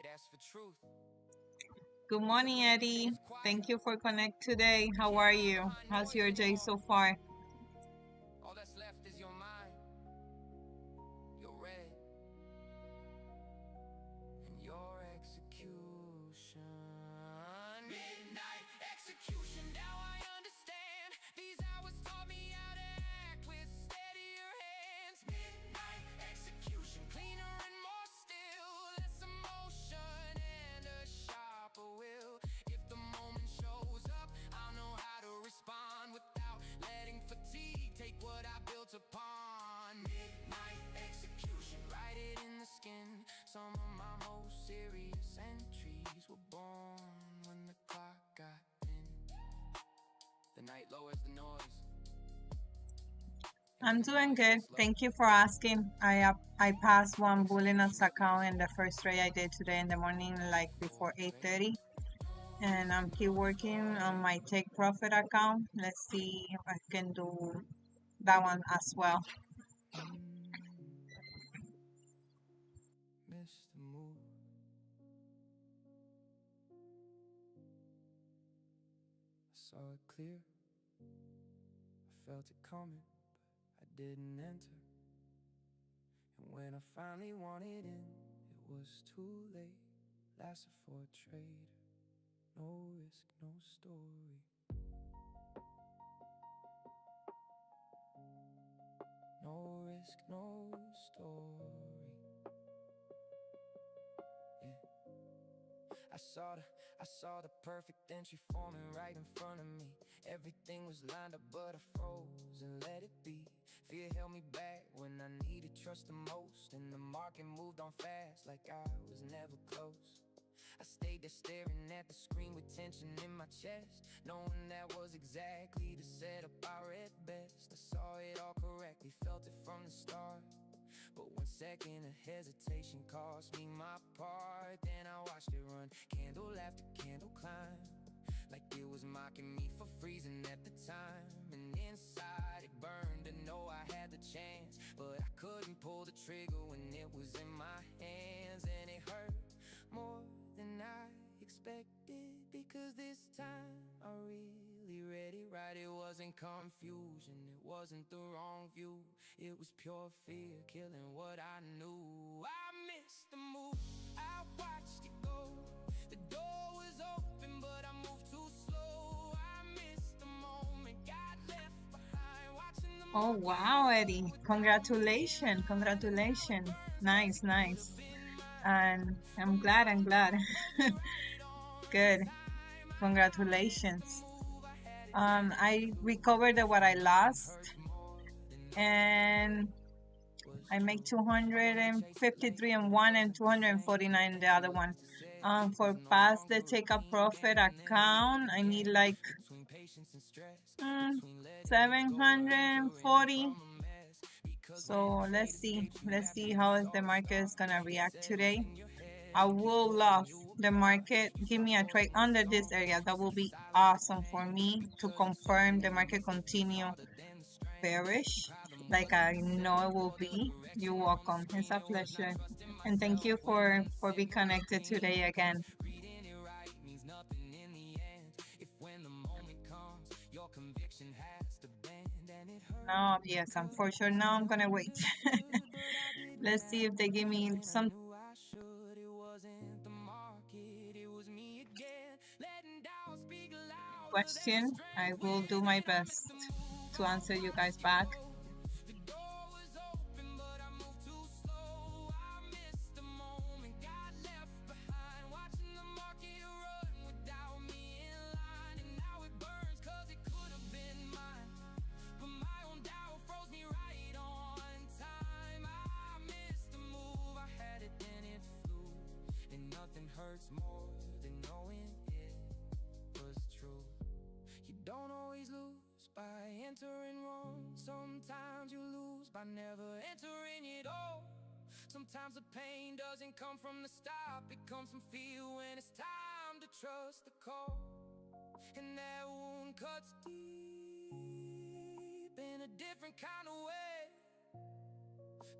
it asks for truth. Good morning, Eddie. Thank you for connect today. How are you? How's your day so far? All that's left is your mind, your red, and your execution. Midnight execution, now I understand. These hours taught me how to act with steadier hands. Midnight execution, cleaner and more still, less emotion and a sharper will. If the moment shows up, I'll know how to respond without letting fatigue take what I built upon. Midnight execution, write it in the skin. Some of my most serious entries were born when the clock got thin. The night lowers the noise. I'm doing good. Thank you for asking. I passed one bullion account in the first trade I did today in the morning, like before 8:30. And I'm keep working on my take profit account. Let's see if I can do that one as well. Missed the move. I saw it clear, I felt it coming, but I didn't enter. And when I finally wanted in, it was too late. Lasted for a trader, no risk, no story. No risk, no story. Yeah. I saw the perfect entry forming right in front of me. Everything was lined up, but I froze and let it be. Fear held me back when I needed trust the most, and the market moved on fast like I was never close. I stayed there staring at the screen with tension in my chest, knowing that was exactly the setup I read best. I saw it all correctly, felt it from the start. But 1 second of hesitation cost me my part. Then I watched it run, candle after candle climb, like it was mocking me for freezing at the time. And inside it burned to know I had the chance, but I couldn't pull the trigger when it was in my hands. And it hurt more than I expected it, because this time I really read it right. It wasn't confusion, it wasn't the wrong view. It was pure fear, killing what I knew. I missed the move, I watched it go. The door was open, but I moved too slow. I missed the moment, got left behind, watching the Oh, wow, Eddie. Congratulations. Congratulations. Nice, nice. And I'm glad. Good. Congratulations. I recovered what I lost, and I make 253 in one and 249 in the other one. For past the take a profit account, I need like 740. So let's see how is the market is gonna react today. I will love the market. Give me a trade under this area. That will be awesome for me to confirm the market continue bearish, like I know it will be. You're welcome. It's a pleasure, and thank you for being connected today again. reading it right means nothing in the end. If when the moment comes, your conviction has to bend, and it hurts. No, yes, I'm for sure. Now I'm gonna wait. Let's see if they give me some I should, it wasn't the market, it was me again, letting down speak louder than the question. I strength will do within. my I missed best the move, to I answer you guys watched it back. go. The door was open, but I moved too slow. I missed the moment, got left behind, watching the market run without me in line. And now it burns, cause it could have been mine, but my own doubt froze me right on time. I missed the move, I had it then it flew, and nothing hurts more than knowing it was true. You don't always lose by entering wrong. Sometimes you lose by never entering it all. Sometimes the pain doesn't come from the stop, it comes from fear when it's time to trust the call. And that wound cuts deep in a different kind of way,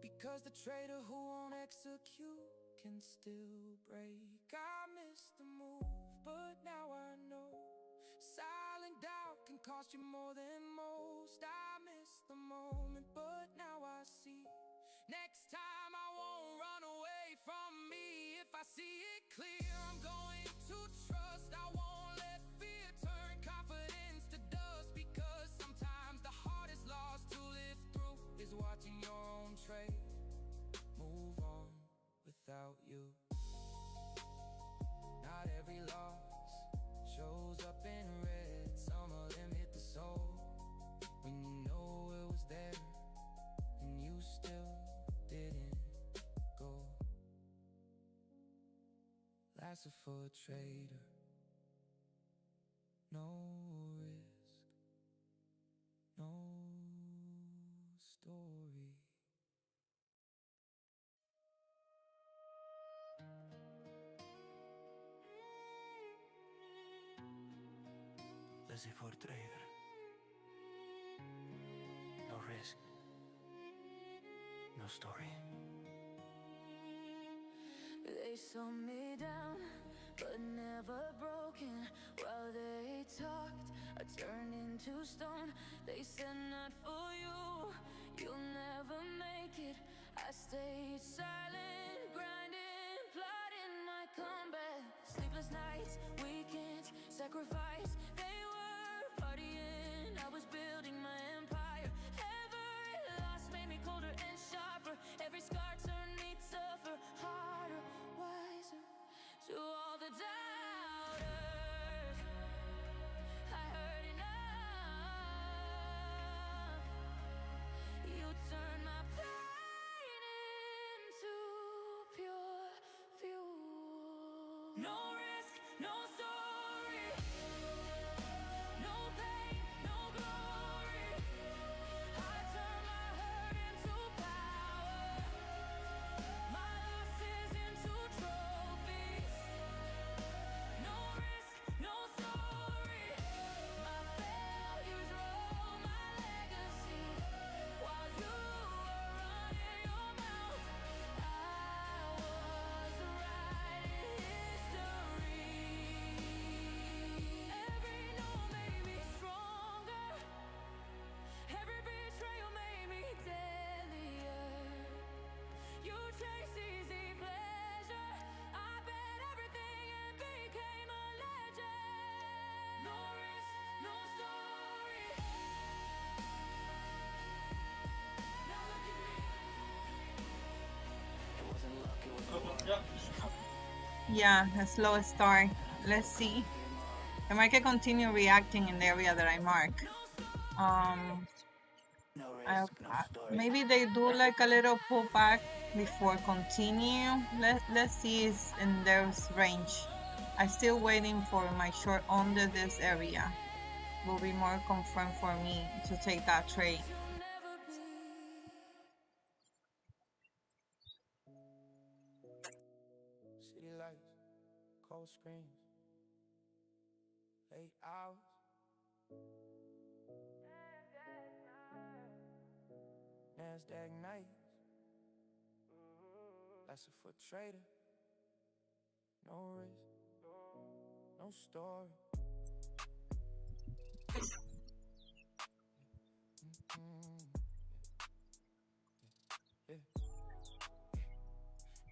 because the traitor who won't execute can still break. I missed the move, but now I know silent doubt can cost you more than most. I missed the moment, but now I see. Next time I won't run away from me. If I see it clear, I'm going to trust. I won't let fear turn confidence to dust, because sometimes the hardest loss to live through is watching your own trade move on without you. Not every loss shows up in red. Some of them hit the soul when you know it was there and you still didn't go. Life's a for a trader, no risk, no story. Laissez for trader, no risk, no story. They saw me down, but never broken. While they talked, I turned into stone. They said not for you, you'll never make it. I stayed silent, grinding, plotting my comeback. Sleepless nights, weekends, sacrifice. They were partying, I was building my empire. Every loss made me colder and sharper. Every scar turned me tougher, harder, wiser. To all the doubters, I heard enough. You turned my pain into pure fuel. No risk, no story. No pain, no glory. I turned my hurt into power, my losses into trophies. No risk, no story. My failures wrote my legacy. While you were running your mouth, I was writing history. Yeah, a slow start. Let's see. The market continue reacting in the area that I mark. Um, maybe they do like a little pullback before continue. Let's see is in this range. I still waiting for my short under this area. Will be more confirmed for me to take that trade. City lights, cold screams, late hours. Nasdaq nights, that's a foot trader. No risk, no story. Yeah.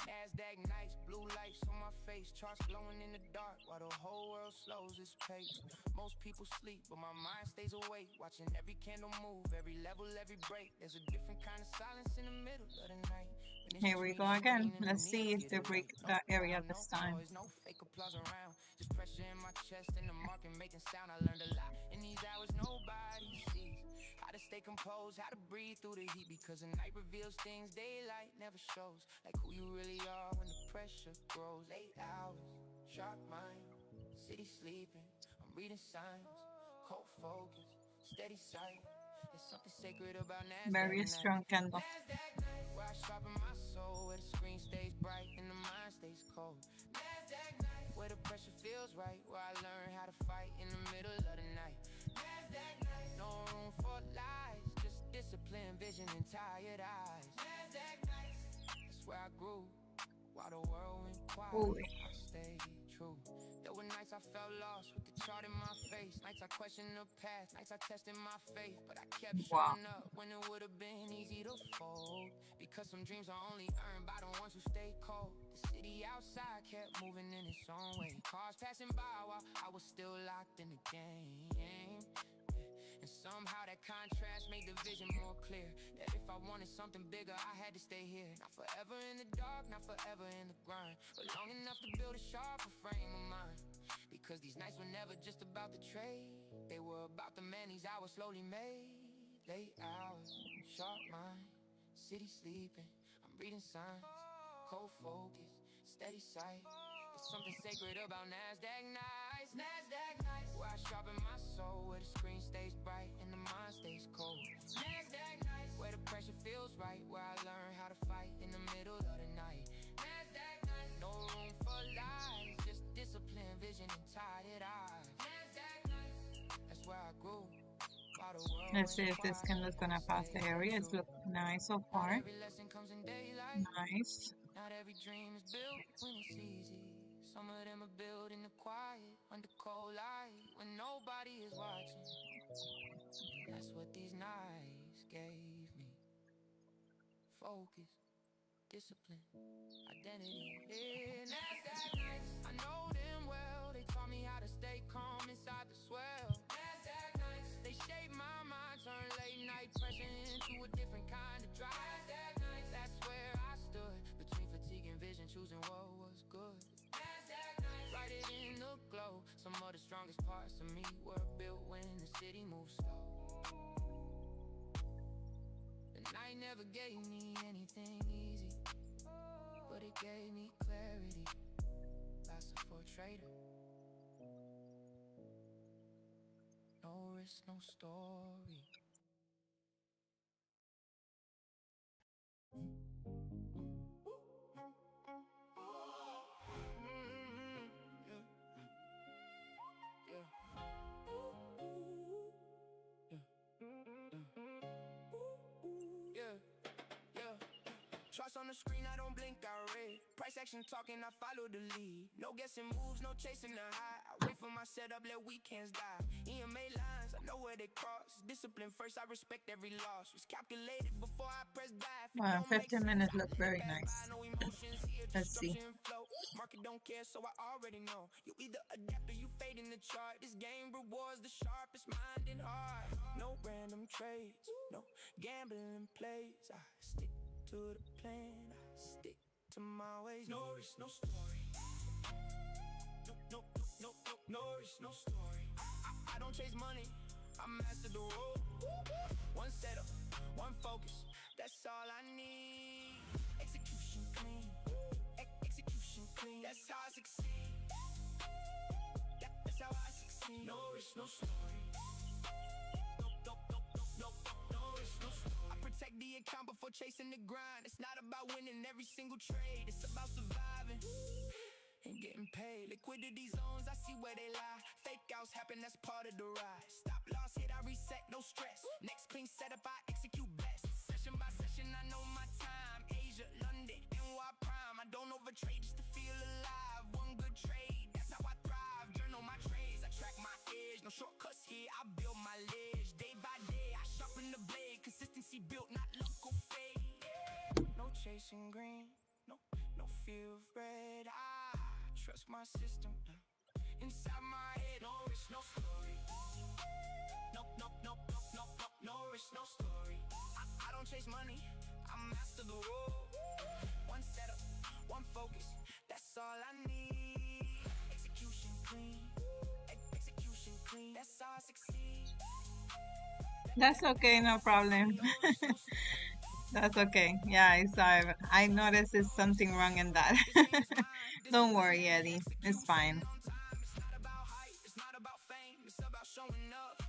Nasdaq nights, blue lights on my face, charts glowing in the dark while the whole world slows its pace. Most people sleep, but my mind stays awake, watching every candle move, every level, every break. There's a different kind of silence in the middle of the night. Here we go again. Let's see if they break that area this time. No fake applause around, just pressure in my chest and the market making sound. I learned a lot in these hours nobody sees. How to stay composed, how to breathe through the heat, because the night reveals things daylight never shows. Like who you really are when the pressure grows. 8 hours, sharp mind, city sleeping, I'm reading signs, cold focus, steady sight. There's something sacred about Nasdaq Very night. strong candle. Nasdaq night, where I sharpen my soul, where the screen stays bright and the mind stays cold. Nasdaq night, where the pressure feels right, where I learn how to fight in the middle of the night. Nasdaq night, no room for lies, just discipline, vision, and tired eyes. Nasdaq night, that's where I grew, while the world went quiet. I stayed true. There were nights I felt lost with the chart in my face. Nights I questioned the path, nights I tested my faith. But I kept showing up when it would have been easy to fold. Because some dreams are only earned by the ones who stay cold. The city outside kept moving in its own way. Cars passing by while I was still locked in the game. And somehow that contrast made the vision more clear. That if I wanted something bigger, I had to stay here. Not forever in the dark, not forever in the grind, but long enough to build a sharper frame of mind. Because these nights were never just about the trade, they were about the man these hours slowly made. Late hours, sharp mind, city sleeping, I'm reading signs, cold focus, steady sight. There's something sacred about Nasdaq nights. Nasdaq nights, where I sharpen my soul, where the screen stays bright and the mind stays cold. Nasdaq nights, where the pressure feels right, where I learn how to fight in the middle of the night. Nasdaq nights, no room for lies, just discipline, vision, and tired eyes. Nasdaq nights, that's where I grew. Let's see if this candle's gonna pass the area. It's looking nice so far. Nice. Not every dream is built when it's easy. Some of them are built in the quiet, under cold light, when nobody is watching. And that's what these nights gave me. Focus, discipline, identity. Yeah, Nasdaq nights, I know them well. They taught me how to stay calm inside the swell. Nasdaq nights, they shaped my mind, turn late night pressure into a different kind of drive. Nasdaq nights, that's where I stood, between fatigue and vision, choosing what was good. Nasdaq nights, write it in the glow. Some of the strongest parts of me were built when the city moves slow. The night never gave me anything easy, but it gave me clarity. That's a for trader. No risk, no story. Trust on the screen, I don't blink, I read. Price action talking, I follow the lead. No guessing moves, no chasing the high. I wait for my setup, let weekends die. EMA lines, I know where they cross. Discipline first, I respect every loss. Was calculated before I press dive. Wow, 15 minutes look very nice. Let's see. Market don't care, so I already know. You either adapt or you fade in the chart. This game rewards the sharpest mind and heart. No random trades, no gambling plays. I stick to the plan, I stick to my ways. No risk, no story. No risk, no story. I don't chase money, I master the road. One setup, one focus, that's all I need. Execution clean, execution clean. That's how I succeed. That's how I succeed. No risk, no story. No risk, no story. I protect the account before chasing the grind. It's not about winning every single trade. It's about surviving and getting paid. Liquidity zones, I see where they lie. Fake outs happen, that's part of the ride. Stop loss, hit, I reset, no stress. Next clean setup, I execute best. Session by session, I know my time. Asia, London, NY Prime. I don't overtrade just to feel alive. One good trade, that's how I thrive. Journal my trades, I track my edge. No shortcuts here, I build my ledge. Day by day, I sharpen the blade. Consistency built, not luck or fade. No chasing green, no fear of red. I trust my system. Inside my head, no risk, no story. No risk, no story. I don't chase money, I master the road. One setup, one focus, that's all I need. Execution clean, execution clean. That's how I succeed. That's okay, no problem. That's okay. Yeah, I noticed there's something wrong in that. Don't worry, Eddie. It's fine. It's not about height, it's not about fame. It's about showing up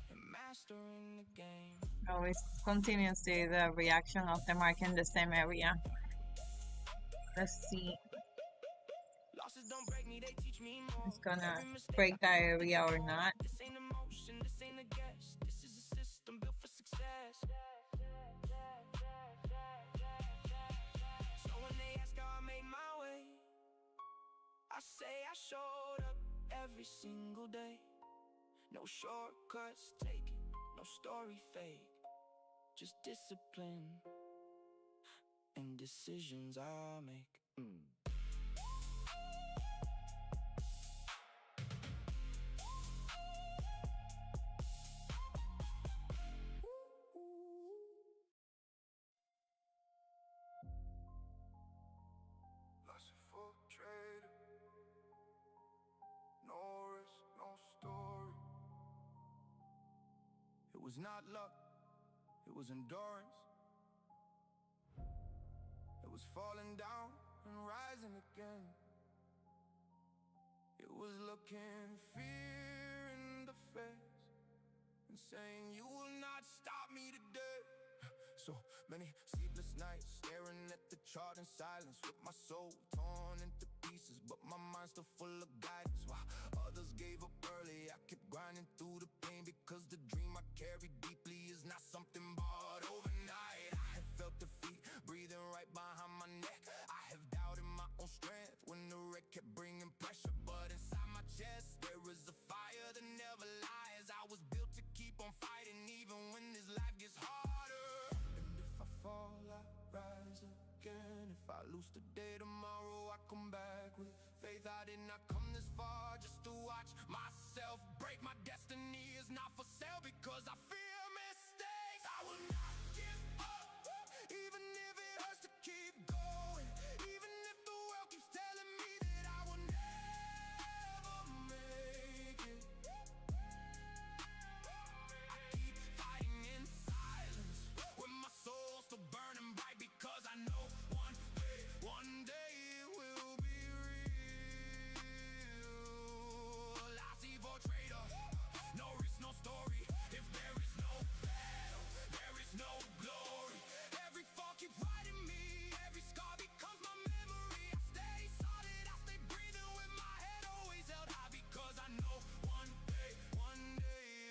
and mastering the game. Always continue to see the reaction of the market in the same area. Let's see. Losses don't break me, they teach me more. It's gonna break that area or not. This ain't emotion, this ain't a guess. This is a system built for success. So when they ask how I made my way, I say I showed up every single day. No shortcuts taken, no story fake. Just discipline and decisions I make. Full trader, no risk, no story. It was not luck, it was endurance. It was falling down and rising again. It was looking fear in the face and saying, you will not stop me today. So many sleepless nights, staring at the chart in silence, with my soul torn into pieces, but my mind still full of guidance. While others gave up early, I kept grinding through the pain, because the dream I carry deeply is not something bought overnight. I have felt defeat breathing right behind my neck. I have doubted my own strength when the wreck kept bringing pressure, but inside my chest there is a fire that never lies. I was built to keep on fighting, even when this life gets harder. If I fall, I rise again. If I lose today, tomorrow I come back with faith. I did not come this far just to watch myself break. My destiny is not for sale because I fear mistakes. I will not give up, even if it hurts to keep going. Even if the world keeps telling me that I will never make it, I keep fighting in silence, with my soul still burning bright, because I know one day it will be real. I see for trader, no risk, no story. If there is no battle, there is no glory. Every fall keeps riding me, every scar becomes my memory. I stay solid, I stay breathing with my head always held high, because I know one day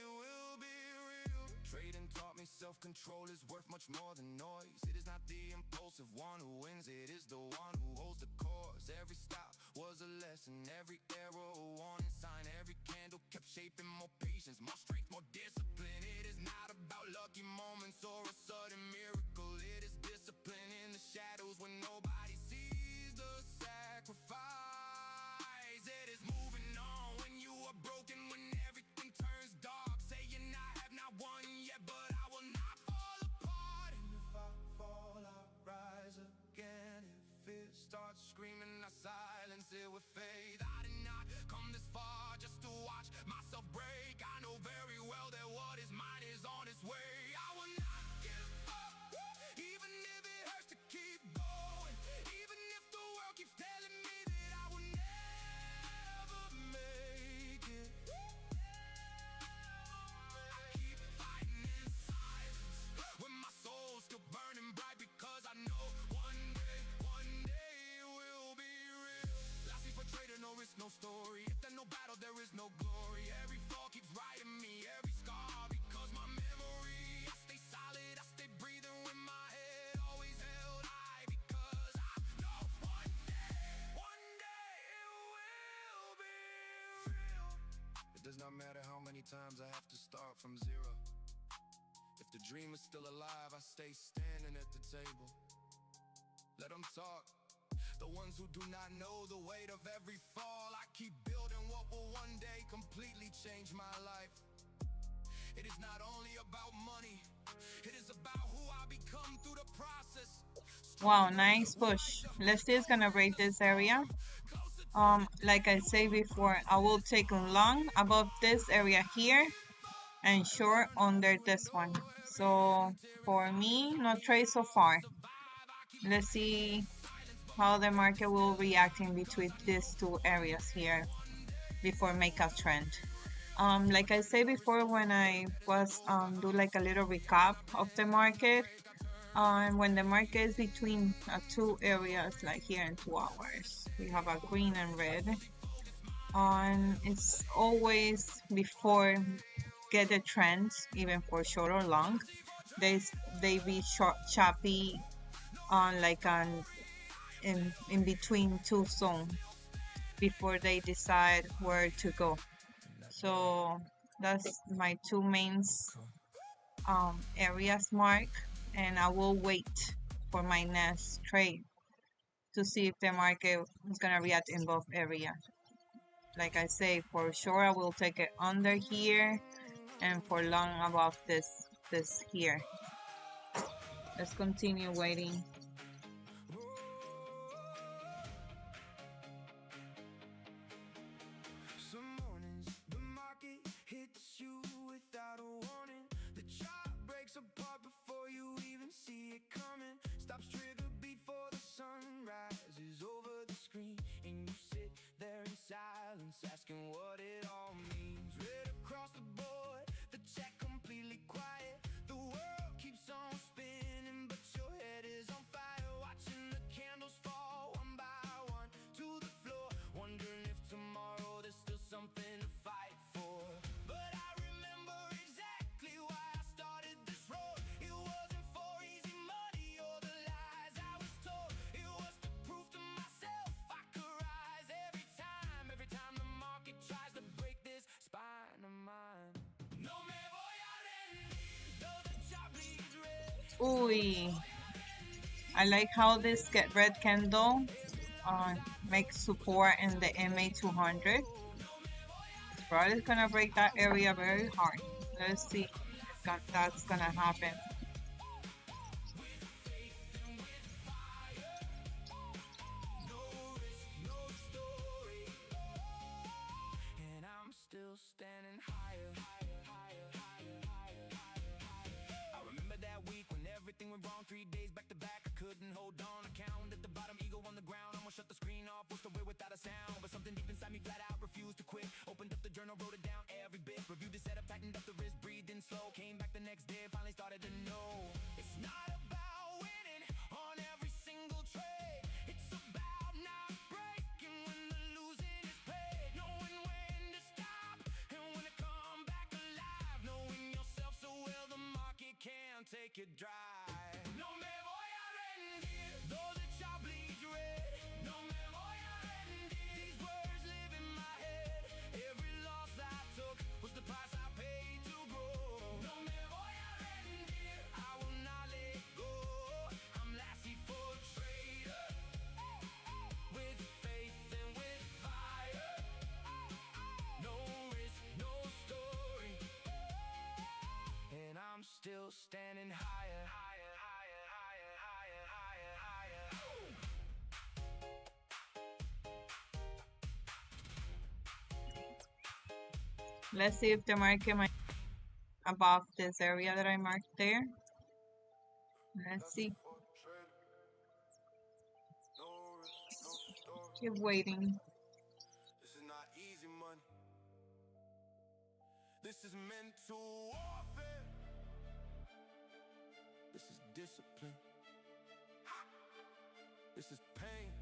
it will be real. Trading taught me self-control is worth much more than noise. It is not the impulsive one who wins, it is the one who holds the course. Every stop was a lesson, every arrow a warning sign. Every candle kept shaping more patience, more strength, more discipline. It is not about lucky moments or a sudden miracle. It is discipline in the shadows when nobody sees the sacrifice. It is moving on when you are broken, when everything turns dark, saying I have not won yet, but I will not fall apart. And if I fall, I rise again. If it starts screaming, I silence Sometimes I have to start from zero. If the dream is still alive, I stay standing at the table. Let them talk. The ones who do not know the weight of every fall. I keep building what will one day completely change my life. It is not only about money, it is about who I become through the process. Wow, nice push. Let's see, it's gonna break this area. Like I say before, I will take long above this area here and short under this one. So for me, no trade so far. Let's see how the market will react in between these two areas here before make a trend. Like I said before, when I was do like a little recap of the market, when the market is between two areas, like here in 2 hours, we have a green and red. It's always before get the trends, even for short or long. They be short choppy on like on in between two zones before they decide where to go. So that's my two main areas mark, and I will wait for my next trade to see if the market is gonna react in both areas. Like I say, for sure I will take it under here, and for long above this here. Let's continue waiting. Some mornings the market hits you without a warning. The chart breaks apart before you even see it coming. Stops trigger before the sun rises over the screen, and you sit there in silence asking what it all means. Red across the board, the check completely quiet. The world keeps on spinning, but your head is on fire, watching the candles fall one by one to the floor, wondering if tomorrow there's still something to fight for. But I remember exactly why I started this road. It wasn't for easy money or the lies I was told. It was to prove to myself I could rise every time the market tries to break this spine of mine. No me voy a rendir, though the chart bleeds red. Ooh, I like how this get red candle makes support in the MA200. It's probably gonna break that area very hard. Let's see if that's gonna happen. And I'm still standing higher, higher, higher, higher, higher, higher, higher. I remember that week when everything went wrong, 3 days back to back. I couldn't hold on. I counted at the bottom, ego on the ground. Almost shut the screen off, pushed away without a sound. But something deep inside me flat out refused to quit. Opened up the journal, wrote it down every bit. Reviewed the setup, tightened up the wrist, breathed in slow. Came back the next day, finally started to know. It's not about winning on every single trade. It's about not breaking when the losing is paid. Knowing when to stop and when to come back alive. Knowing yourself so well the market can't take it dry. No me voy a rendir, though the chart bleeds red. No me voy a rendir, these words live in my head. Every loss I took was the price I paid to grow. No me voy a rendir, I will not let go. I'm lassie for trader, with faith and with fire. No risk, no story, and I'm still standing higher, higher, higher, higher, higher, higher, higher. Let's see if the market might above this area that I marked there. Let's see. Keep waiting. This is not easy money. This is mental warfare. This is discipline. This is pain.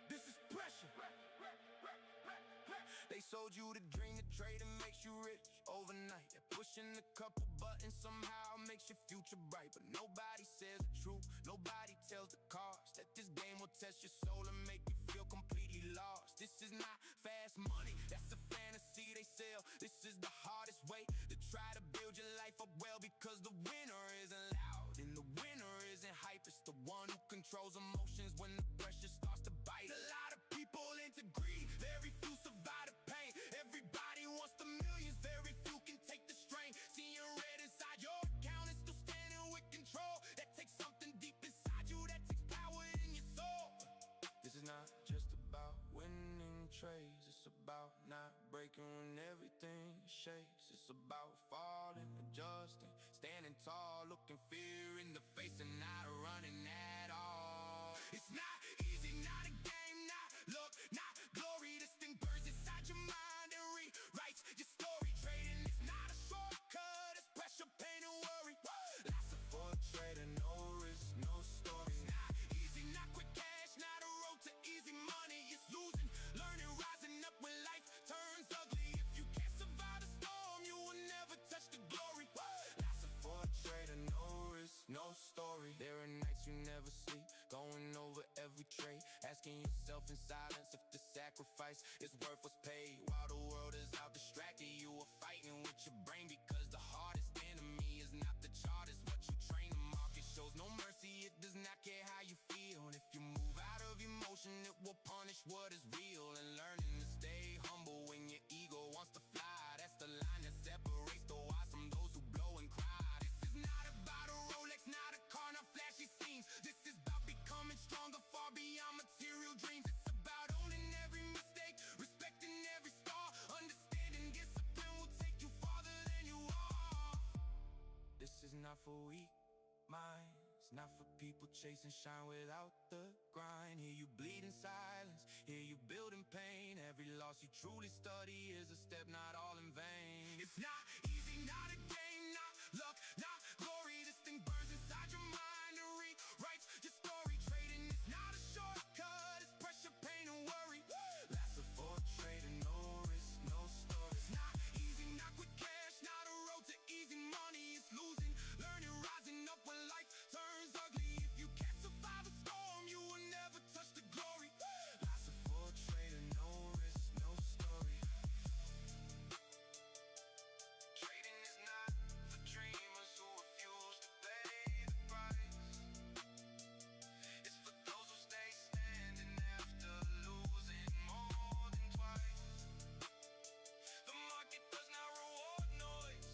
This is pressure. They sold you the dream, the trade and makes you rich overnight. They're pushing a couple buttons, somehow makes your future bright. But nobody says the truth, nobody tells the cost. That this game will test your soul and make you feel completely lost. This is not fast money, that's a fantasy they because the winner isn't loud and the winner isn't hype. It's the one who controls emotions when the pressure starts to bite. A lot of people into greed, very few survive the pain. Everybody wants the millions, very few can take the strain. Seeing red inside your account and still standing with control. That takes something deep inside you, that takes power in your soul. This is not just about winning trades. It's about not breaking when everything shakes. It's about falling, adjusting, standing tall, looking fear in the face and not running at all. It's not easy, not a game, not luck, not glory. This thing burns inside your mind and rewrites your story. Trading is not a shortcut, it's pressure, pain and worry. Lots of for trader, no risk, no story. It's not easy, not quick cash, not a road to easy money. It's losing, learning, rising up when life turns ugly. If you can't survive the storm, you will never touch the glory. Lots of for trader, no risk, no story. There are nights you never sleep, going over every trade, asking yourself in silence if the sacrifice is worth what's paid. While the world is out distracted, you are fighting with your brain, because the hardest enemy is not the chart, it's what you train. The market shows no mercy, it does not care how you feel. And if you move out of emotion, it will punish what is real. And learning to stay humble when your ego wants to fly, that's the line that separates the wise from those who blow and cry. This is not about a Rolex, not a car, not flashy scenes. This is about becoming stronger, far beyond material dreams. It's about owning every mistake, respecting every star, understanding discipline will take you farther than you are. This is not for weak minds, not for people chasing shine without the grind. Here you bleed in silence, here you build in pain. Every loss you truly study is a step not all in vain. It's not easy, not a game, not luck, not glory. This thing burns inside your mind and rewrites your story. Trading is not a shortcut, it's pressure, pain and worry. Lots of for trading, no risk, no story. It's not easy, not quick cash, not a road to easy money. It's losing, learning, rising up when life turns ugly. If you can't survive a storm, you will never touch the glory. Lots of for trading, no risk, no story. Trading is not for dreamers who refuse to pay the price. It's for those who stay standing after losing more than twice. The market does not reward noise,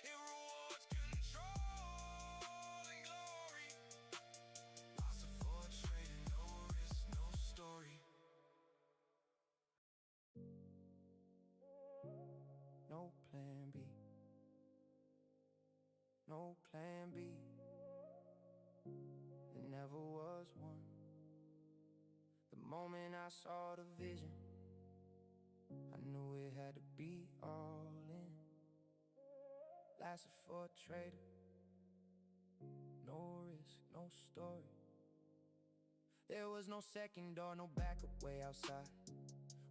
it rewards control and glory. Lots of for trading, no risk, no story. No plan B, no plan B. There never was one. The moment I saw the vision, I knew it had to be all in. Lasted for a trader, no risk, no story. There was no second door, no backup way outside.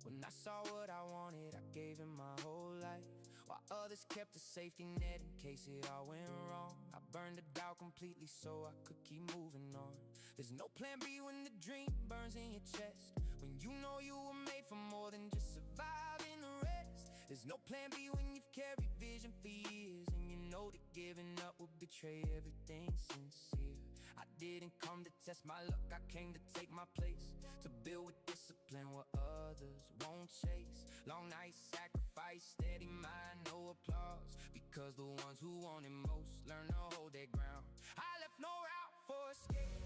When I saw what I wanted, I gave him my whole life, while others kept a safety net in case it all went wrong. I burned it out completely so I could keep moving on. There's no plan B when the dream burns in your chest, when you know you were made for more than just surviving the rest. There's no plan B when you've carried vision for years, and you know that giving up would betray everything sincere. I didn't come to test my luck, I came to take my place, to build with discipline what others won't chase. Long nights, sacrifice, steady mind, no applause, because the ones who want it most learn to hold their ground. I left no route for escape,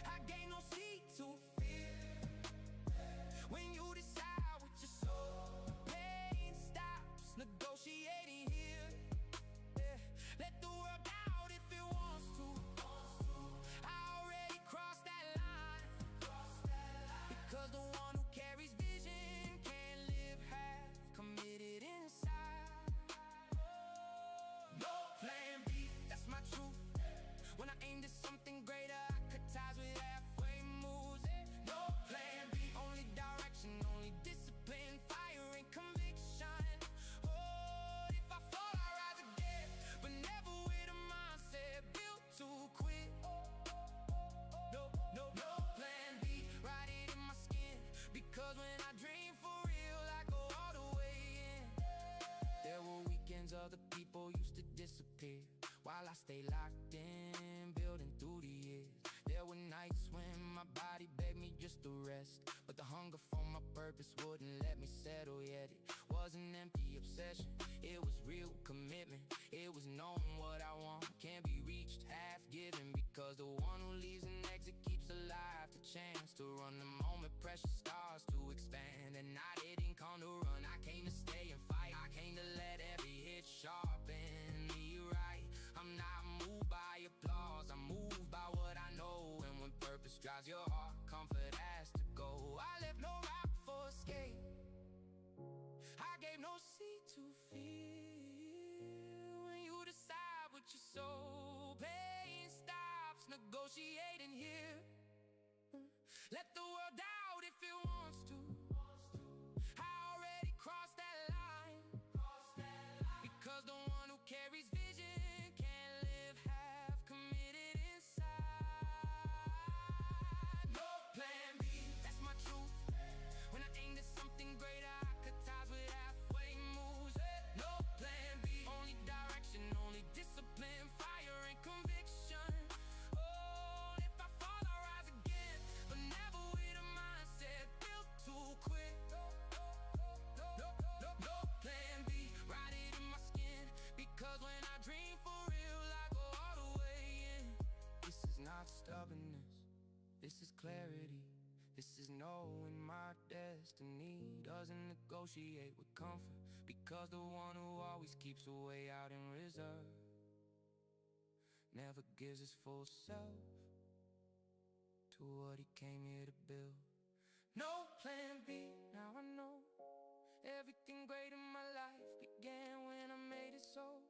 I gained no seat to fear. When you decide with your soul, pain stops negotiating here. Let the world doubt if it wants to. I already crossed that line, because the one who carries vision can't live half committed inside. No plan B, that's my truth. When I aimed at something greater, I cut ties with halfway moves. No plan B, only direction, only purpose wouldn't let me settle yet. It was an empty obsession, it was real commitment. It was knowing what I want can't be reached, half given. Because the one who leaves an exit keeps alive the chance to run the moment pressure starts to expand. And I didn't come to run, I came to stay and fight. I came to let every hit sharpen me right. I'm not moved by applause, I'm moved by what I know. And when purpose drives your heart, comfort has to go. I left no rock for escape, I gave no seat to feel. When you decide with your soul, pain stops negotiating here. Let the world doubt if it wants to. I already crossed that line, because the one who carries vision can't live half committed inside. No plan B, that's my truth. When I aimed at something greater, I could ties with halfway moves. No plan B, only direction, only discipline, fire and conviction. Oh, if I fall, I rise again, but never with a mindset built to quit. No plan B, ride it in my skin, because when I dream for real, I go all the way in. This is not stubbornness, this is clarity. This is knowing my destiny doesn't negotiate with comfort, because the one who always keeps a way out in reserve never gives his full self to what he came here to build. No plan B, now I know everything great in my life began when I made it so.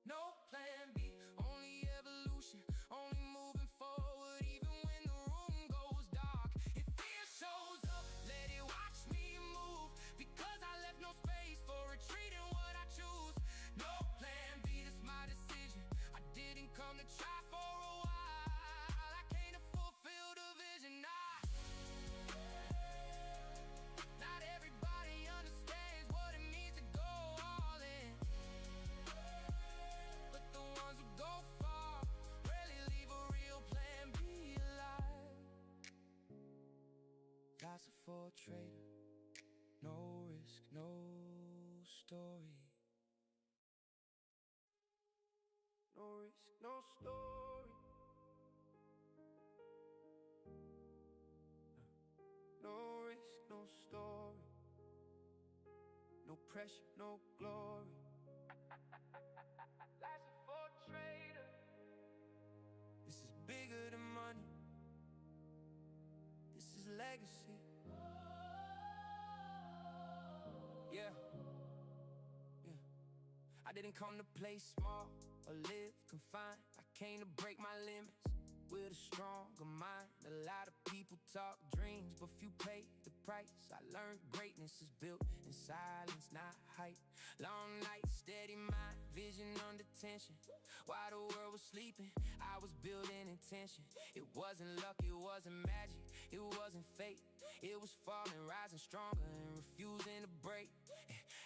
No plan B, only evolution, only moving forward, even when the room goes dark. If fear shows up, let it watch me move, because I left no space for retreat in what I choose. No plan B, that's my decision. I didn't come to try for a while, I came to fulfill the vision. Not everybody understands what it means to go all in, but the ones who go far rarely leave a real plan B alive. Lots for a trader, no risk, no story. No risk, no story. No risk, no story. No pressure, no glory. Life's for a trader. This is bigger than money, this is legacy. Yeah, yeah. I didn't come to play small or live confined. I came to break my limits with a stronger mind. A lot of people talk dreams, but few pay the price. I learned greatness is built in silence, not height. Long nights, steady mind, vision under tension. While the world was sleeping, I was building intention. It wasn't luck, it wasn't magic, it wasn't fate. It was falling, rising stronger, and refusing to break.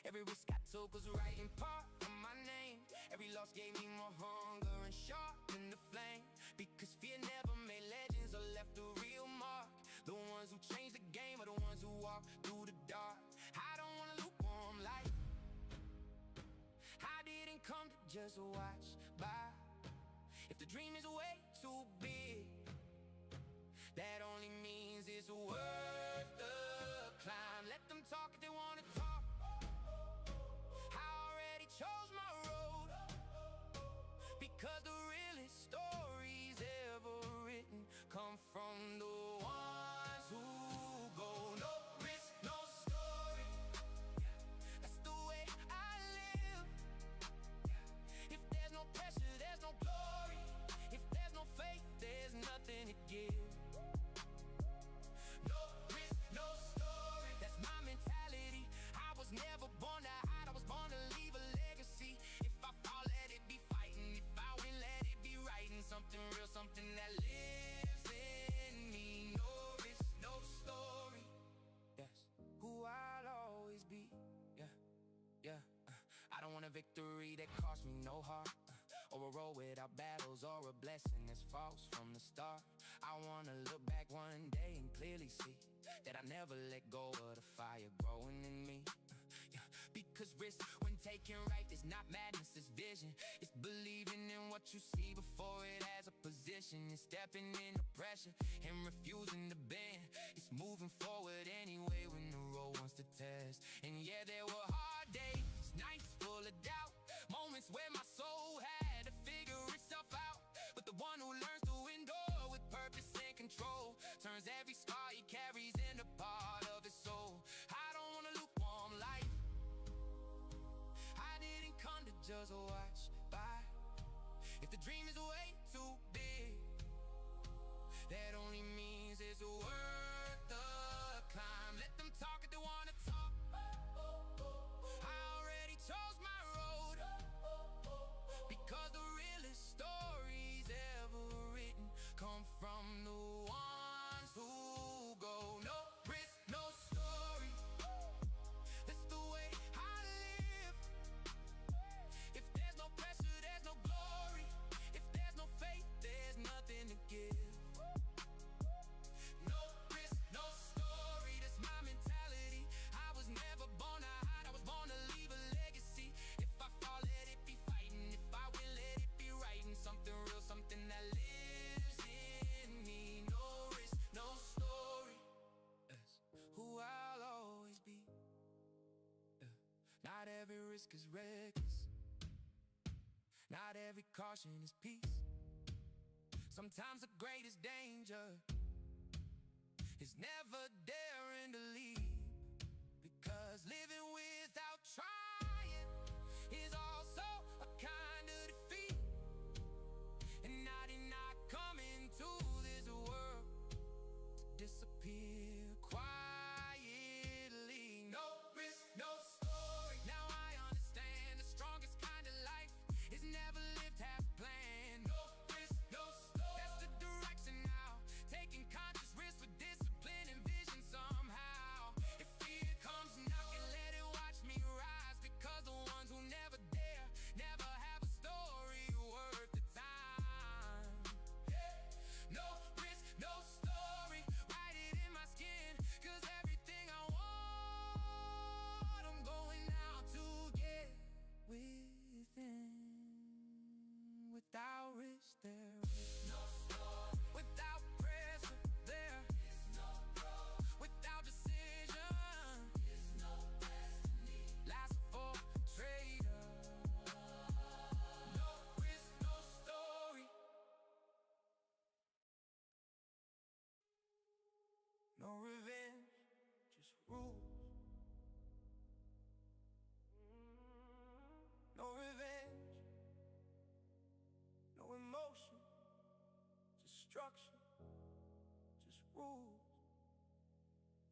Every risk I took was writing part of my name. Every loss gave me more hunger and sharpened the flame. Because fear never made legends or left a real mark. The ones who change the game are the ones who walk through the dark. I don't want a lukewarm life, I didn't come to just watch by. If the dream is way too big, that only means it's worth the climb. Let them talk if they wanna talk, I already chose my road. Because the realest stories ever written come from the ones who go. No risk, no story, that's the way I live. If there's no pressure, there's no glory. If there's no faith, there's nothing to give. No risk, no story, that's my mentality. I was never born to hide, I was born to leave a legacy. If I fall, let it be fighting. If I win, let it be writing. Something real, something that lives in me. No risk, no story, yes, who I'll always be. Yeah, yeah. I don't want a victory that cost me no heart, or a road without battles, or a blessing that's false from the start. I wanna look back one day and clearly see that I never let go of the fire growing in me. Yeah, because risk, when taken right, is not madness, it's vision. It's believing in what you see before it has a position. It's stepping into pressure and refusing to bend. It's moving forward anyway when the road wants to test. And yeah, there were hard days, nights full of doubt, moments where my soul had to figure itself out. But the one who learns to endure with purpose and control turns every scar he carries into part of his soul. I don't want a lukewarm life. I didn't come to just watch by. If the dream is way too big, that only means it's worth the climb. Let them talk if they wanna talk. I already chose my road, because the realest stories ever written come from the ones who go. No risk, no story. That's the way I live. If there's no pressure, there's no glory. If there's no faith, there's nothing to give. No risk, no story. That's my mentality. I was never born to hide. I was born to leave a legacy. If I fall, let it be fighting. If I win, let it be writing. Something real, something that lives in me. No risk, no story. That's who I'll always be. Not every risk is reckless. Not every caution is peace. Sometimes the greatest danger is never daring to leave, because living without trying is also a kind of defeat. And I did not come into this world to disappear quietly. No risk, no story. Now I understand the strongest kind of life is never lived half planned. No risk, no story. That's the direction now. Taking conscious risks with discipline and vision somehow. If fear comes knocking, let it watch me rise, because the ones who never dare never have a story worth the time. No risk, no story. Write it in my skin, cause everything I want, I'm going out to get within. Without risk, there is no story. Without pressure, there is no growth. Without decision, is no destiny. Last for trader. No risk, no story. No revenge, just rules. No revenge, no emotion, just structure, just rules.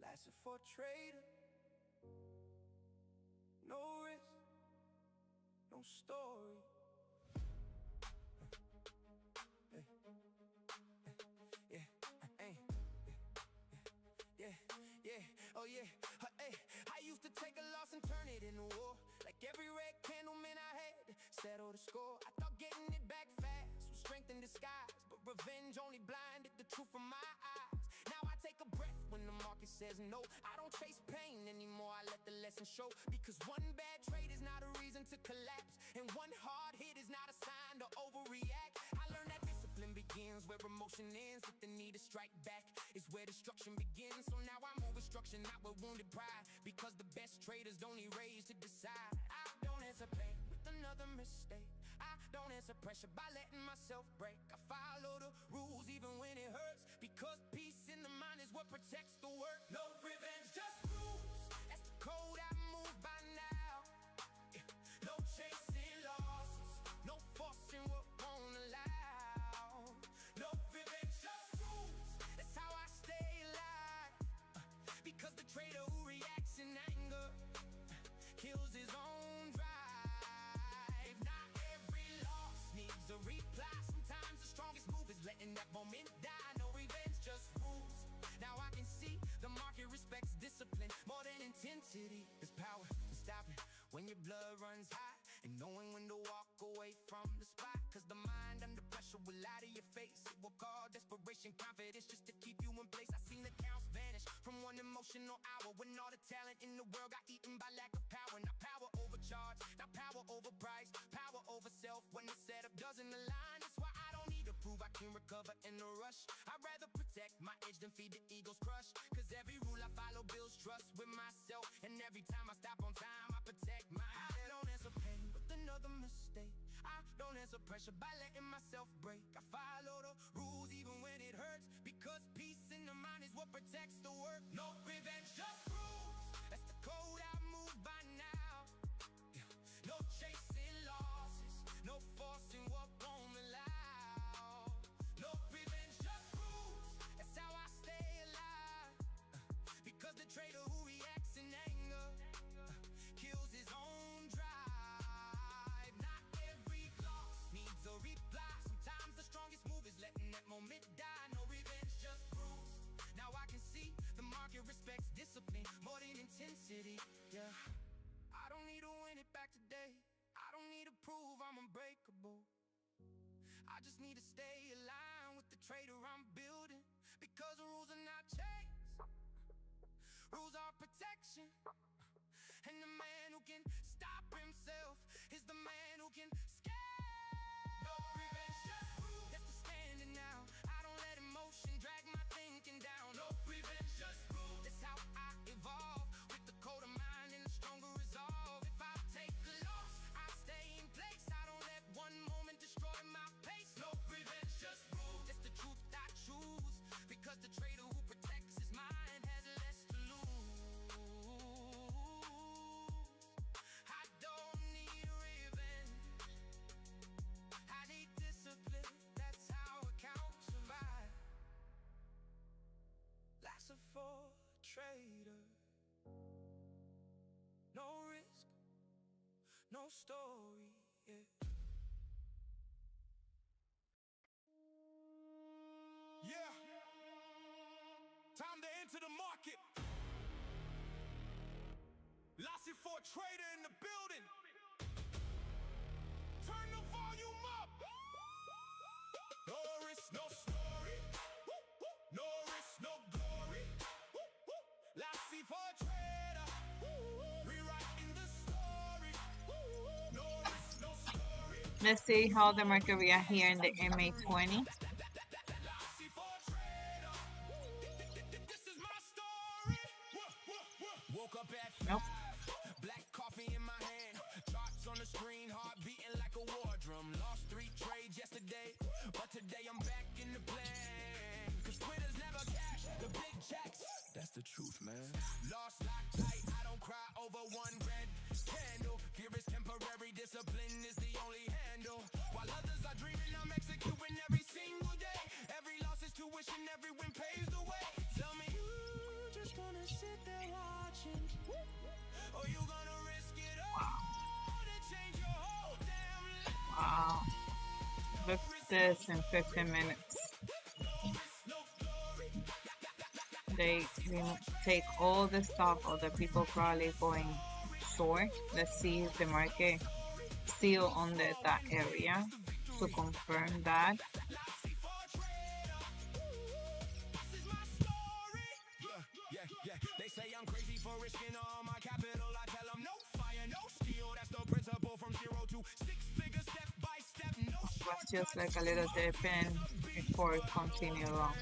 Lasted for a trader. No risk, no story. Hey. Yeah, hey. Yeah, oh yeah, hey. I used to take a loss and turn it into war. Like every red candle, man, I had to settle the score. I thought getting it back fast was strength in disguise, but revenge only blinded the truth from my eyes. Now I take a breath when the market says no. I don't chase pain anymore, I let the lesson show. Because one bad trade is not a reason to collapse, and one hard hit is not a sign to overreact. I learned that discipline begins where emotion ends, but the need to strike back is where destruction begins. So now I move with structure, not with wounded pride, because the best traders don't erase to decide. I don't answer pain with another mistake. I don't answer pressure by letting myself break. I follow the rules even when it hurts, because peace in the mind is what protects the work. No revenge, just rules. That's the code I move by now. Yeah. No chasing losses, no forcing what won't allow. No revenge, just rules. That's how I stay alive, because the trader who reacts in anger kills his own drive. Not every loss needs a reply. Sometimes the strongest move is letting that moment die. No revenge, just rules. Now I can see the market respects discipline more than intensity. There's power in stopping when your blood runs hot, and knowing when to walk away from the spot. Cause the mind under pressure will lie to your face. It will call desperation confidence just to keep you in place. I seen the counts vanish vanished from one emotional hour when all the talent in the world got eaten by lack of power. Now power overcharged, now power overpriced, power over self when the setup doesn't align. That's why I don't need to prove I can recover in a rush. I'd rather protect my edge than feed the ego's crush. Cause every rule I follow builds trust with myself, and every time I stop on time I protect my I don't answer pain with another mistake. I don't answer pressure by letting myself break. I follow the rules even when it hurts, because peace in the mind is what protects the work. No revenge, just rules. That's the code I move by now. No chasing losses, no forcing what won't allow. No revenge, just rules. That's how I stay alive. Because the traitor who reacts in anger kills his own drive. Not every flaw needs a reply. Sometimes the strongest move is letting that moment die. No revenge, just rules. Now I can see the market respects discipline more than intensity. Yeah, I don't need to win it back today. I don't need to prove I'm unbreakable. I just need to stay aligned with the traitor I'm building. Because the rules are not chains, rules are protection. And the man who can stop himself is the man who can scale. No revenge, just rules. That's the standing now. I don't let emotion drag my thinking down. No revenge, just rules. That's how I evolve, with the colder mind and the stronger resolve. If I take a loss, I stay in place. I don't let one moment destroy my pace. No revenge, just rules. That's the truth I choose, because the traitor who protects his mind has less to lose. I don't need revenge, I need discipline. That's how a count survive. Life's a for traitor. No risk, no story, yeah. Yeah. Time to enter the market. Lassie for trader in the building. Turn the volume up. No risk, no story. No risk, no glory. Lassie for trader. Rewriting the story. No risk, no story. Let's see how the market react here in the MA20. Lassie for trader. This is my story. Woke up at Nope. 5, black coffee in my hand, charts on the screen, heart beating like a war drum. Lost 3 trades yesterday, but today I'm back in the plan. Cause quitters never cash the big checks. That's the truth, man. Lost lock tight, I don't cry over one red candle. Fear is temporary, discipline is the only handle. While others are dreaming, I'm executing every single day. Every loss is tuition, every win paves the way. Tell me, you just gonna sit there watching, or you gonna risk it all to change your whole damn life? Wow. Look at this in 15 minutes. They take all the stock of the people probably going short. Let's see if the market still on that area to confirm that. Yeah. They say I'm crazy for risking all my capital. I tell them no fire, no steel. That's the principle from 0 to 6 figures, step by step. No short. Was just like a little dip in before it continue on.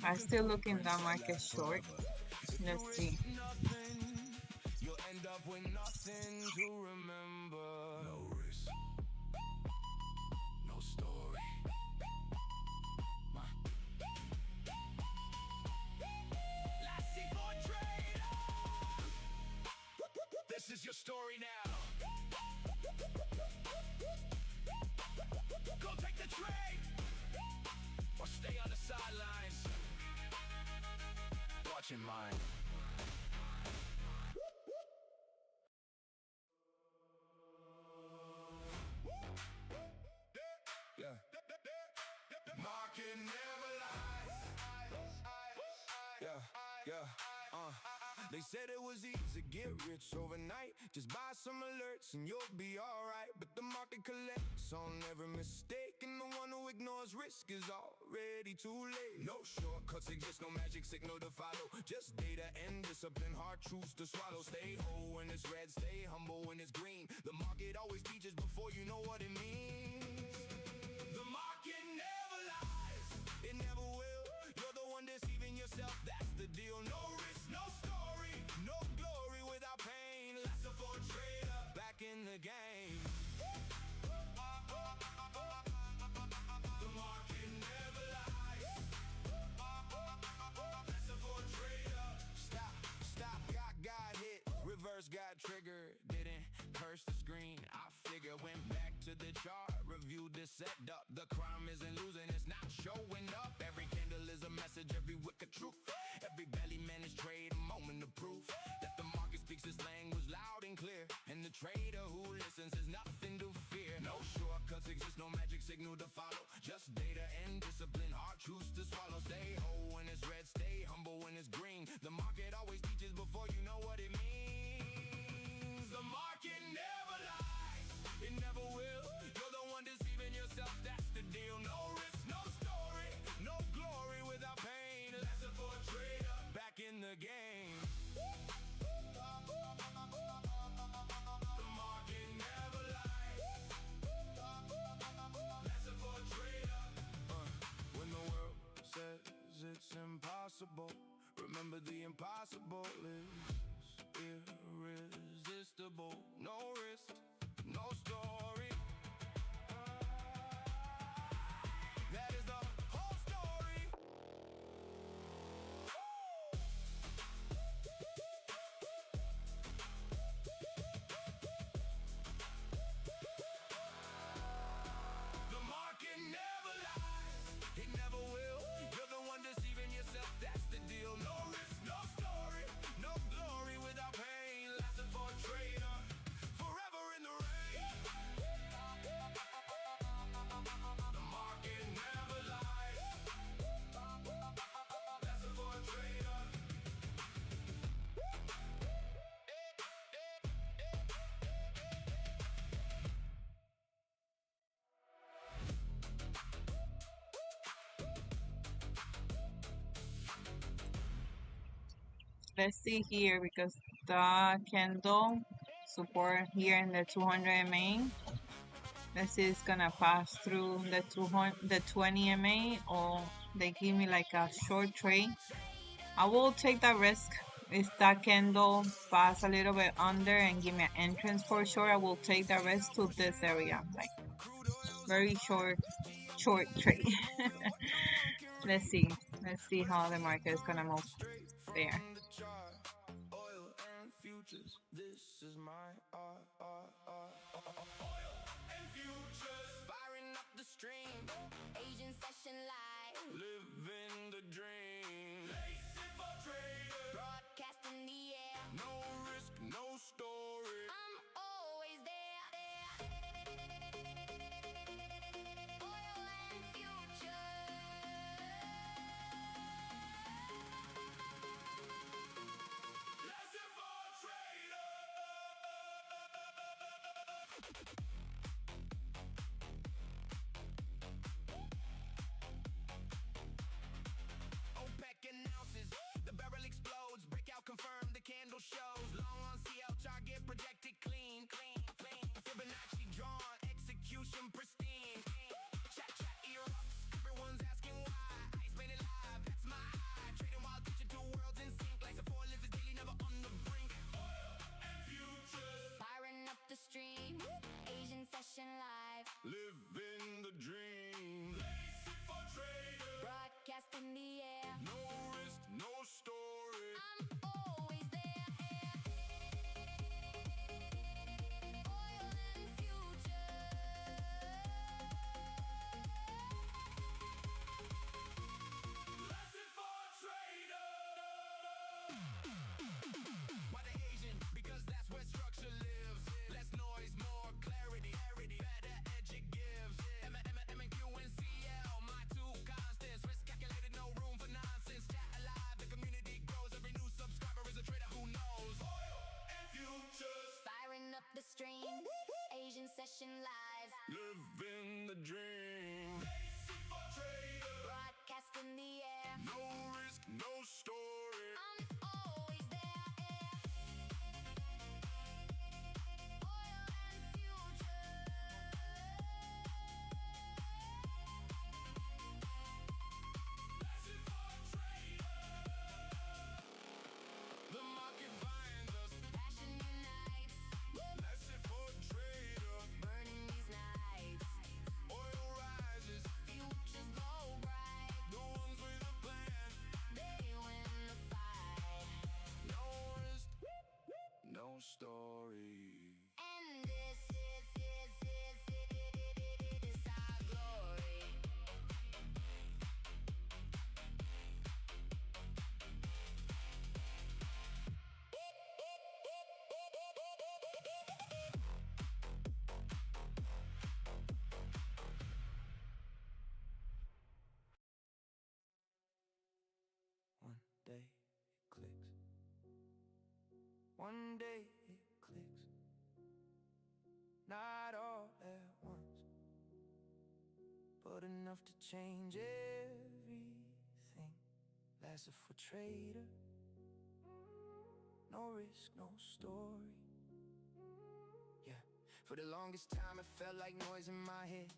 I'm still looking that market short. Let's see. You'll end up with nothing to remember. No risk, no story. Lassie for trader. This is your story now. Go take the trade, or stay on the sidelines, watching mine. Yeah. Market never lies. Yeah. The They said it was easy, get rich overnight. Just buy some alerts and you'll be alright. But the market collects on every mistake, and the one who ignores risk is already too late. No shortcuts exist, no magic signal to follow. Just data and discipline, hard truths to swallow. Stay whole when it's red, stay humble when it's green. The market always teaches before you know what it means. The market never lies, it never will. You're the one deceiving yourself, that's the deal. No risk, no story, no glory without pain. Lesson for a trader, back in the game. The market never lies. Lesson for a trader. Stop, got hit. Reverse got triggered, didn't curse the screen. I figure, went back to the chart, reviewed the setup. The crime isn't losing, it's not showing up. Every candle is a message, every wick a truth. Every belly managed trade, a moment of proof that the market speaks its language loud and clear. And the trader who listens has nothing to fear. No shortcuts exist, no magic signal to follow. Just data and discipline, hard truths to swallow. Stay whole when it's red, stay humble when it's green. The market always teaches before you know what it means. The market never lies, it never will. You're the one deceiving yourself, that's the deal. No risk, no story, no glory without pain. Lesson for a trader, back in the game. The market never lies. Lesson for a trader. When the world says it's impossible, remember the impossible is irresistible. No risk, no story. That is the whole story. The market never lies, it never will. You're the one deceiving yourself, that's the deal. No risk, no story, no glory without pain. Lesson for a trader, forever in the rain. The market never lies. Lesson for a trader. Let's see here, because the candle support here in the 200 MA. Let's see, it's gonna pass through the 20 MA, or they give me like a short trade. I will take that risk. If that candle pass a little bit under and give me an entrance for sure, I will take that risk to this area, like very short trade. Let's see how the market is gonna move there. Oil and futures, this is my art. Oil and futures, firing up the stream. Asian session live, Living the dream. Lesson for a trader. broadcast in the air. No risk, no story. I'm always there. Oil and futures. Lesson for a trader. OPEC announces the barrel explodes. Breakout confirmed, the candle shows. Long on CL target projected clean. Fibonacci drawn, execution pristine. Chat erupts, everyone's asking why. Ice made it live, that's my high. Trading while teaching two worlds in sync. Like the four lives is daily, never on the brink. Oil and futures. Firing up the stream. Asian session live, Living the dream. Lesson for a trader. broadcast in the air. No risk, no story. I'm always there. one day it clicks. Not all at once, but enough to change everything. Lasso for trader, no risk, no story. Yeah, for the longest time it felt like noise in my head.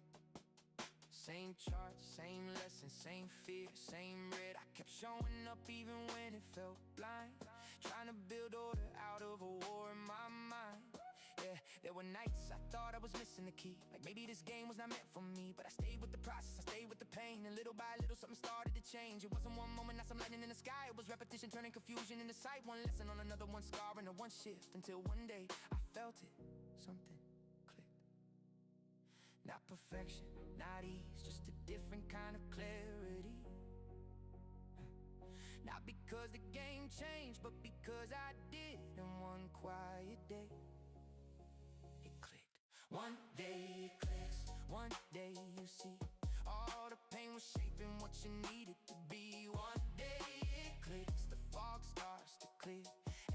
Same charts, same lessons, same fear, same red. I kept showing up even when it felt blind, trying to build order out of a war in my mind. Yeah, there were nights I thought I was missing the key, like maybe this game was not meant for me. But I stayed with the process, I stayed with the pain, and little by little something started to change. It wasn't one moment, not some lightning in the sky. It was repetition turning confusion into sight. One lesson on another, one scar into one shift, until one day I felt it, something clicked. Not perfection, not ease, just a different kind of clarity. Not because the game changed, but because I did in one quiet day. It clicked. One day it clicks, one day you see all the pain was shaping what you needed to be. One day it clicks, the fog starts to clear,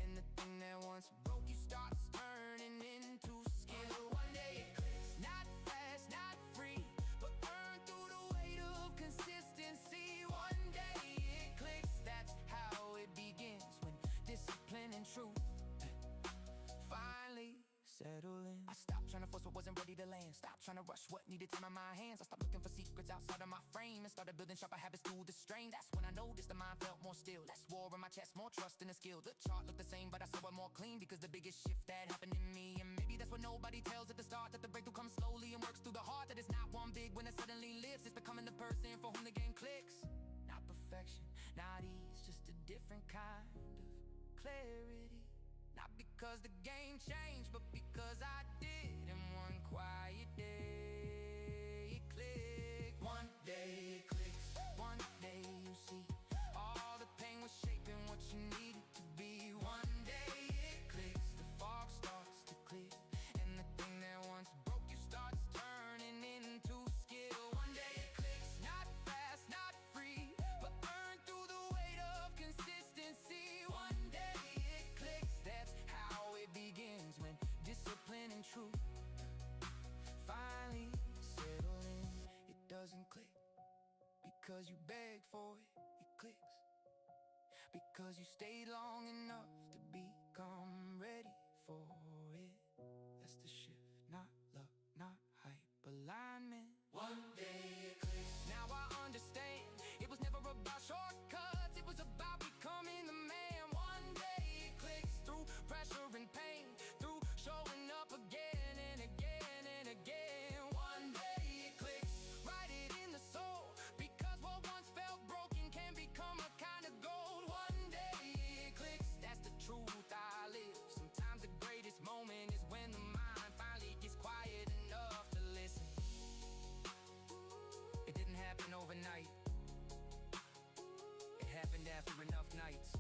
and the thing that once broke you starts turning into skill. One day it clicks, not fast, not free, but earned through the weight of consistency. One day it clicks, that's how it begins, when discipline and truth finally settle in. I stopped trying to force what wasn't ready to land, stopped trying to rush what needed time in my hands. I stopped looking for secrets outside of my frame and started building sharper habits through the strain. That's when I noticed the mind felt more still, less war in my chest, more trust in the skill. The chart looked the same, but I saw it more clean, because the biggest shift that happened in me. And maybe that's what nobody tells at the start, that the breakthrough comes slowly and works through the heart. That it's not one big when it suddenly lifts, it's becoming the person for whom the game clicks. Not perfection, not ease, just a different kind of clarity. Not because the game changed, but because I did in one quiet day. It clicked. One day it clicks, one day you see all the pain was shaping what you needed to be. One day it clicks, the fog starts to clear, and the thing that once broke you starts turning into skill. One day it clicks, not fast, not free, but earned through the weight of consistency. One day it clicks, that's how it begins, when discipline and truth finally settle in. It doesn't click because you beg for it, it clicks because you stayed long enough to become ready for it. That's the shift, not luck, not hype, alignment. One day it clicks. Now I understand, it was never about shortcuts, it was about becoming the man. One day it clicks, through pressure and pain, through showing up again and again and again. One day it clicks, write it in the soul, because what once felt broken can become a kind of gold. One day it clicks, that's the truth I live. Sometimes the greatest moment is when the mind finally gets quiet enough to listen. It didn't happen overnight, it happened after enough nights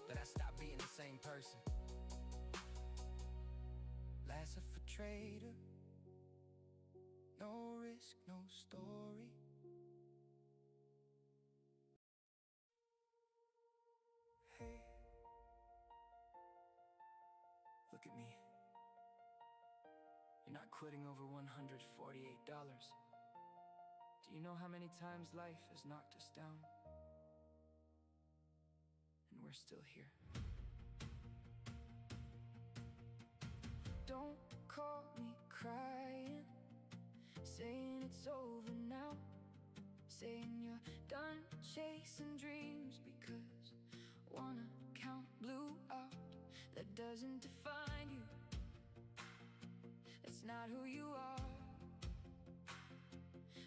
that I stopped being the same person. Lasso for trader, no risk, no story. Hey, look at me. You're not quitting over $148. Do you know how many times life has knocked us down? And we're still here. Don't call me crying, saying it's over now, saying you're done chasing dreams because one account blew out. That doesn't define you, that's not who you are.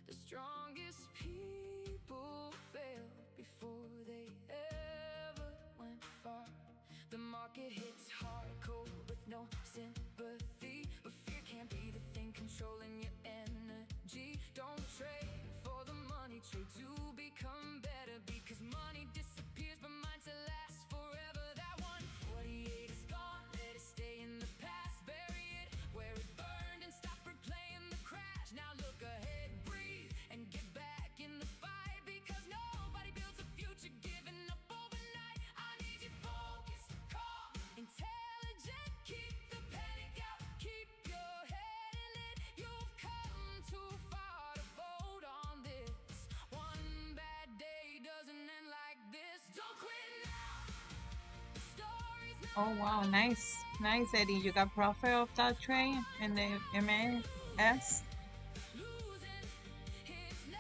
The strongest people fail before they ever went far. The market hits hard, cold, with no sympathy, but fear can't be the thing controlling your energy. Don't trade for the money, trade to become better, because money disappears but mindset lasts forever. That 148 is gone, let it stay in the past, bury it where it burned and stop replaying the crash. Now look ahead, breathe, and get back in the fight, because nobody builds a future giving up overnight. I need you focused, calm, Oh wow, nice, nice, Eddie. You got profit of that trade in the MAS. Losing is never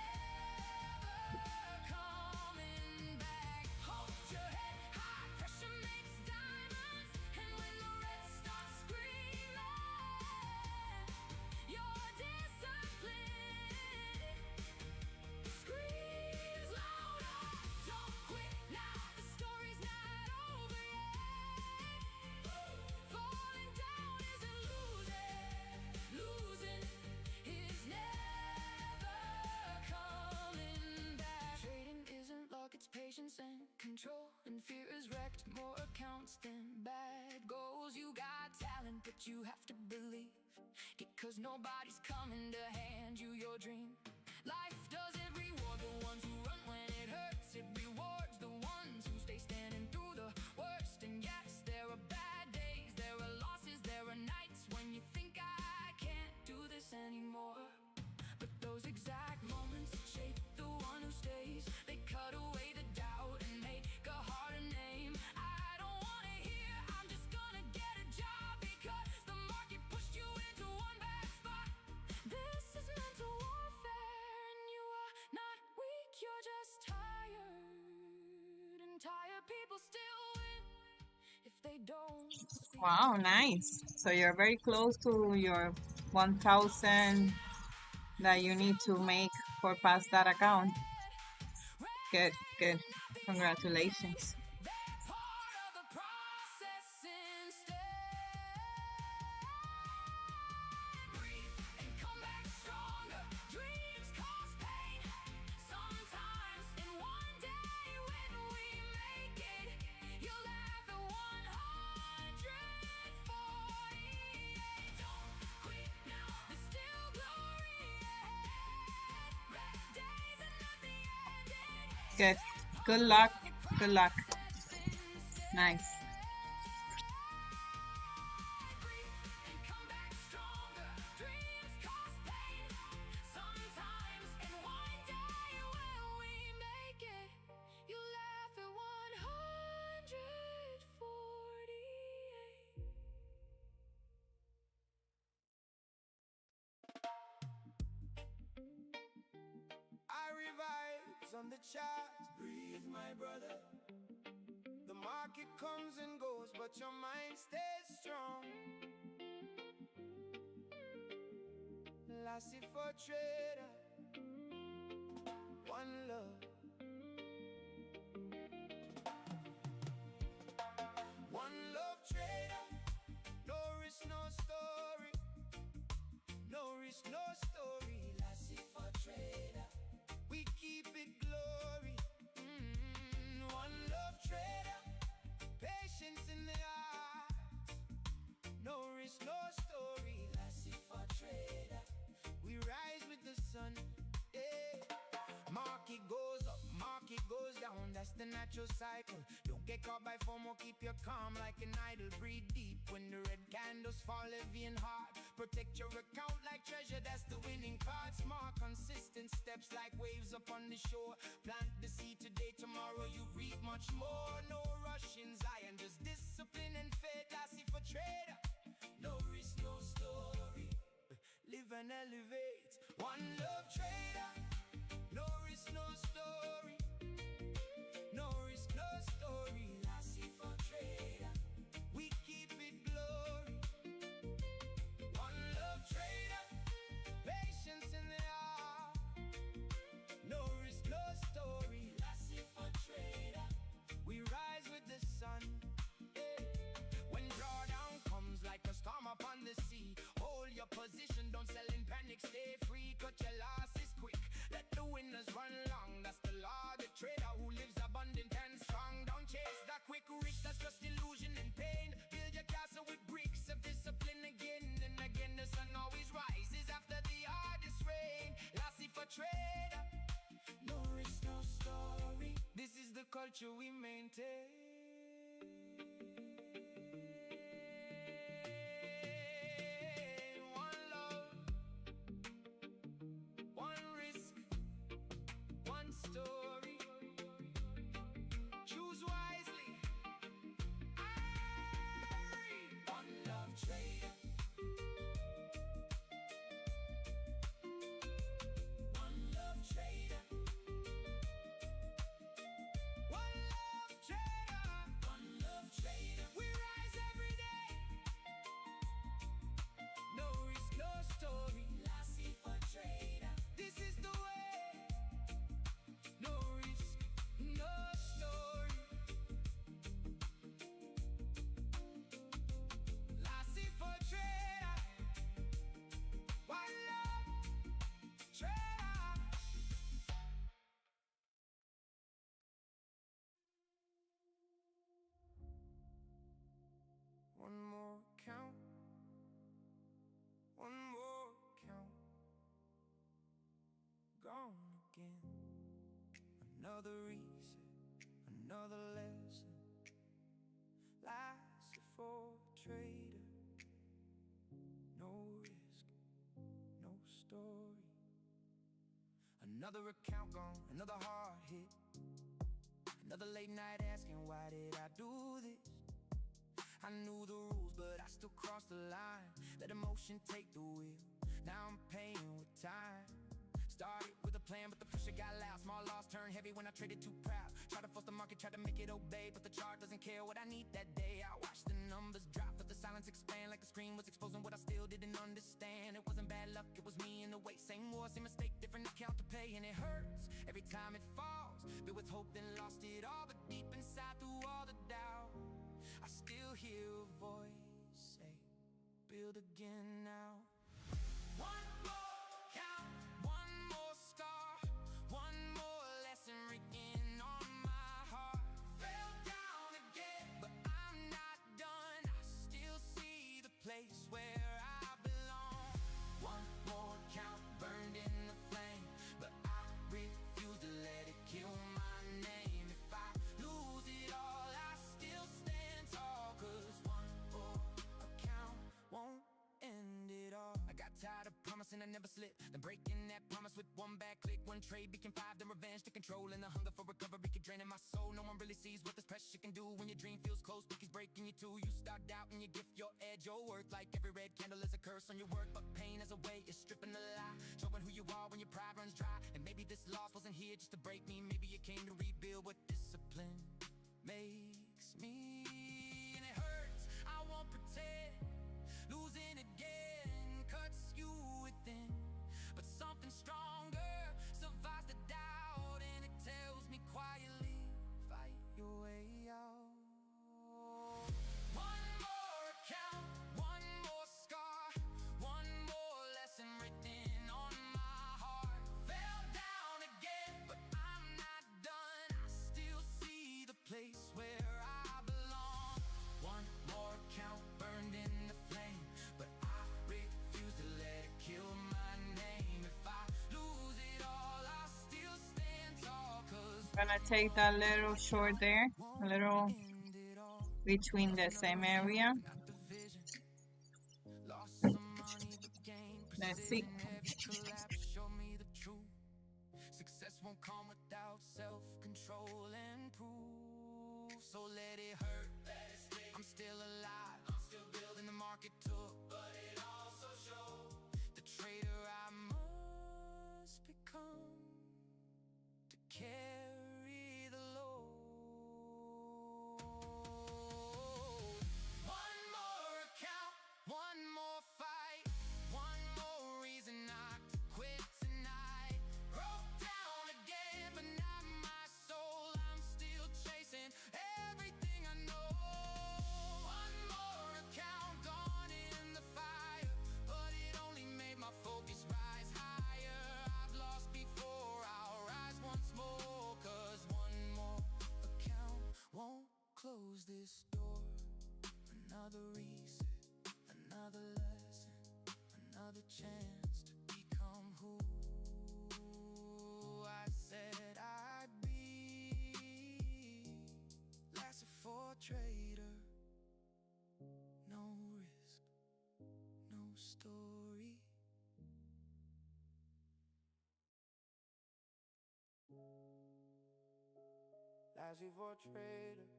coming back. Hold your head high, pressure makes diamonds. And when the red starts screaming, your discipline screams louder. Don't quit now, the story's not over yet. Falling down isn't losing. Losing is never coming back. Trading isn't luck, it's patience and control. And fear is wrecked, more accounts than bad goals. You got talent, but you have to believe. Cause nobody's coming to hand you your dream. Life doesn't reward the ones who run when it hurts. It rewards the ones who stay standing through the worst. And yes, there are bad days, there are losses, there are nights when you think I can't do this anymore. But those exact moments shape the one who stays. They cut away the doubt and make a harder name. I don't wanna hear I'm just gonna get a job, because the market pushed you into one bad spot. This is mental warfare, and you are not weak, you're just tired. And tired people still win if they don't speak. Wow, nice. So you're very close to your 1,000 that you need to make for pass that account. Good, good. Congratulations. They're part of the process instead. Breathe and come back stronger. Dreams cause pain sometimes. And one day when we make it, you'll laugh at 148. Don't quit now, there's still glory ahead. Red days are not the end. Good. Good luck. Good luck. Nice. And come back stronger. Dreams cause pain sometimes. And one day when we make it, you'll laugh at 148. I revise on the charts. Breathe, my brother. The market comes and goes, but your mind stays strong. Lassie for trader, one love. One love trader, no risk, no story. No risk, no story. Lassie for trader, we keep it glory. One love trader, patience in the heart. No risk, no story. Lassie for trader, we rise with the sun. Yeah. Market goes up, market goes down. That's the natural cycle. Don't get caught by FOMO, keep your calm like an idol. Breathe deep when the red candles fall heavy and hard. Protect your account like treasure, that's the winning card. Smart, consistent steps like waves up on the shore. Plant the seed today, tomorrow you reap much more. No rush in Zion, just discipline and faith. Lassie for trader, no risk, no story. Live and elevate. One love trader, no risk, no story. No risk, no story. Lassie for trader, we keep it glory. One love trader, patience in the heart. No risk, no story. Lassie for trader, we rise with the sun. Yeah. When drawdown comes like a storm upon the sea, hold your position, don't sell in panic, stay free. Cut your losses quick, let the winners run long. That's the law, the trader who lives abundant and strong. Don't chase that quick rich, that's just illusion and pain. Build your castle with bricks of discipline again and again. The sun always rises after the hardest rain. Lassie for trader, no risk, no story. This is the culture we maintain. One love, one risk, one story. Choose wisely. Another reset, another lesson. Life's for a trader. No risk, no story. Another account gone, another hard hit. Another late night asking, why did I do this? I knew the rules, but I still crossed the line. Let emotion take the wheel. Now I'm paying with time. Started with a plan, but the pressure got loud. Small loss turned heavy when I traded too proud. Tried to force the market, tried to make it obey, but the chart doesn't care what I need that day. I watched the numbers drop, but the silence expand like the screen was exposing what I still didn't understand. It wasn't bad luck, it was me in the way. Same war, same mistake, different account to pay. And it hurts every time it falls. Built with hope, then lost it all. But deep inside, through all the doubt, I still hear a voice say, build again now. One more count, one more scar, one more lesson written on my heart. Fell down again, but I'm not done. I still see the place where I belong. One more count, burned in the flame, but I refuse to let it kill my name. If I lose it all, I still stand tall, 'cause one more account won't end it all. I got tired of promising I never slip, then breaking that promise with one bad click. One trade became 5, then revenge to control, and the hunger for recovery keep draining my soul. No one really sees what this pressure can do when your dream feels close, but keeps breaking you too. You start doubting your gift, your edge, your worth. Like every red candle is a curse on your work, but pain as a way is stripping the lie, showing who you are when your pride runs dry. And maybe this loss wasn't here just to break me. Maybe it came to rebuild what discipline makes me. And it hurts, I won't pretend. Losing again cuts you within, but something stronger survives the doubt, and it tells me quietly, fight your way out. One more account, one more scar, one more lesson written on my heart. Fell down again, but I'm not done. I still see the place where I belong. One more account, burned in the flame, but I refuse to let it kill my name. If I lose it all, I still stand tall, 'cause I'm gonna take that little short there, a little end it all. between the same area. Not the vision. Lost some money, but gained Let's see. precision. Every collapse showed me the truth. Success won't come without self-control and proof. So let it hurt, let it stick. I'm still alive, I'm still building. The market took, but it also showed the trader I must become to carry the load. One more account, one more fight, one more reason not to quit tonight. Broke down again, but not my soul. I'm still chasing everything I know. One more account, gone in the fire, but it only made my focus rise higher. I've lost before, I'll rise once more, 'cause one more account won't close this door. Another reset, another lesson, another chance to become who I said I'd be. Lasted for a trader. No risk, no story. Lasted for a trader.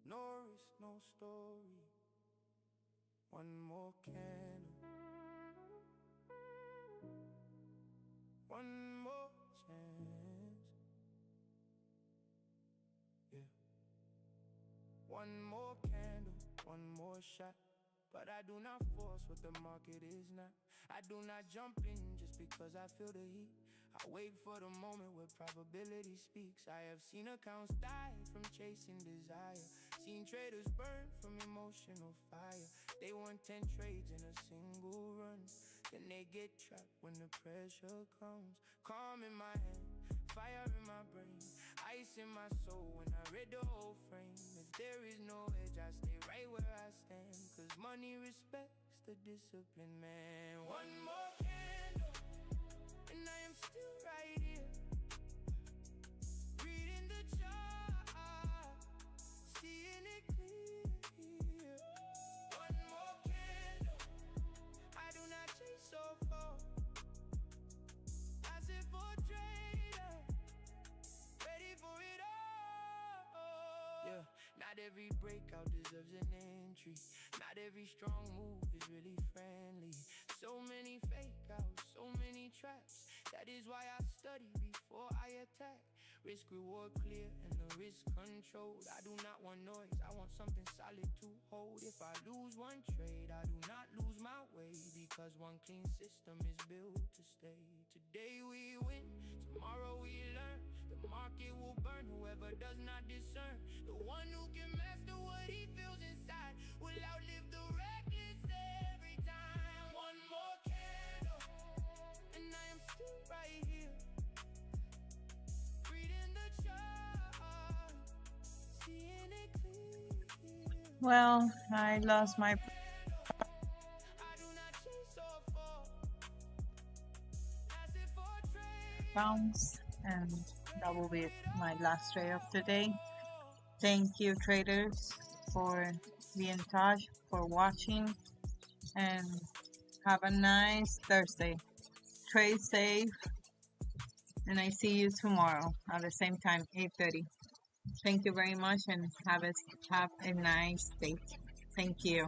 No risk, no story. One more candle, one more chance. Yeah. One more candle, one more shot. But I do not force what the market is not. I do not jump in just because I feel the heat. I wait for the moment where probability speaks. I have seen accounts die from chasing desire, seen traders burn from emotional fire. They won 10 trades in a single run, then they get trapped when the pressure comes. Calm in my hand, fire in my brain, ice in my soul when I read the whole frame. If there is no edge, I stay right where I stand, 'cause money respects the discipline, man. One more candle, and I am still right here, reading the chart, seeing it clear. One more candle, I do not chase so far. As if for trader, ready for it all. Yeah, not every breakout deserves an entry. Not every strong move is really friendly. So many fake outs, so many traps. That is why I study before I attack. Risk reward clear and the risk controlled. I do not want noise, I want something solid to hold. If I lose one trade, I do not lose my way, because one clean system is built to stay. Today we win, tomorrow we learn. The market will burn whoever does not discern. The one who can master what he feels inside will outlive the reckless every time. One more candle, and I am still right here, reading the chart, seeing it clear. Well, I lost my I do not chase or fall, as if for trade. bounce, and that will be my last trade of the day. Thank you, traders, for being in touch, for watching, and have a nice Thursday. Trade safe, and I see you tomorrow at the same time, 8:30. Thank you very much, and have a nice day. Thank you.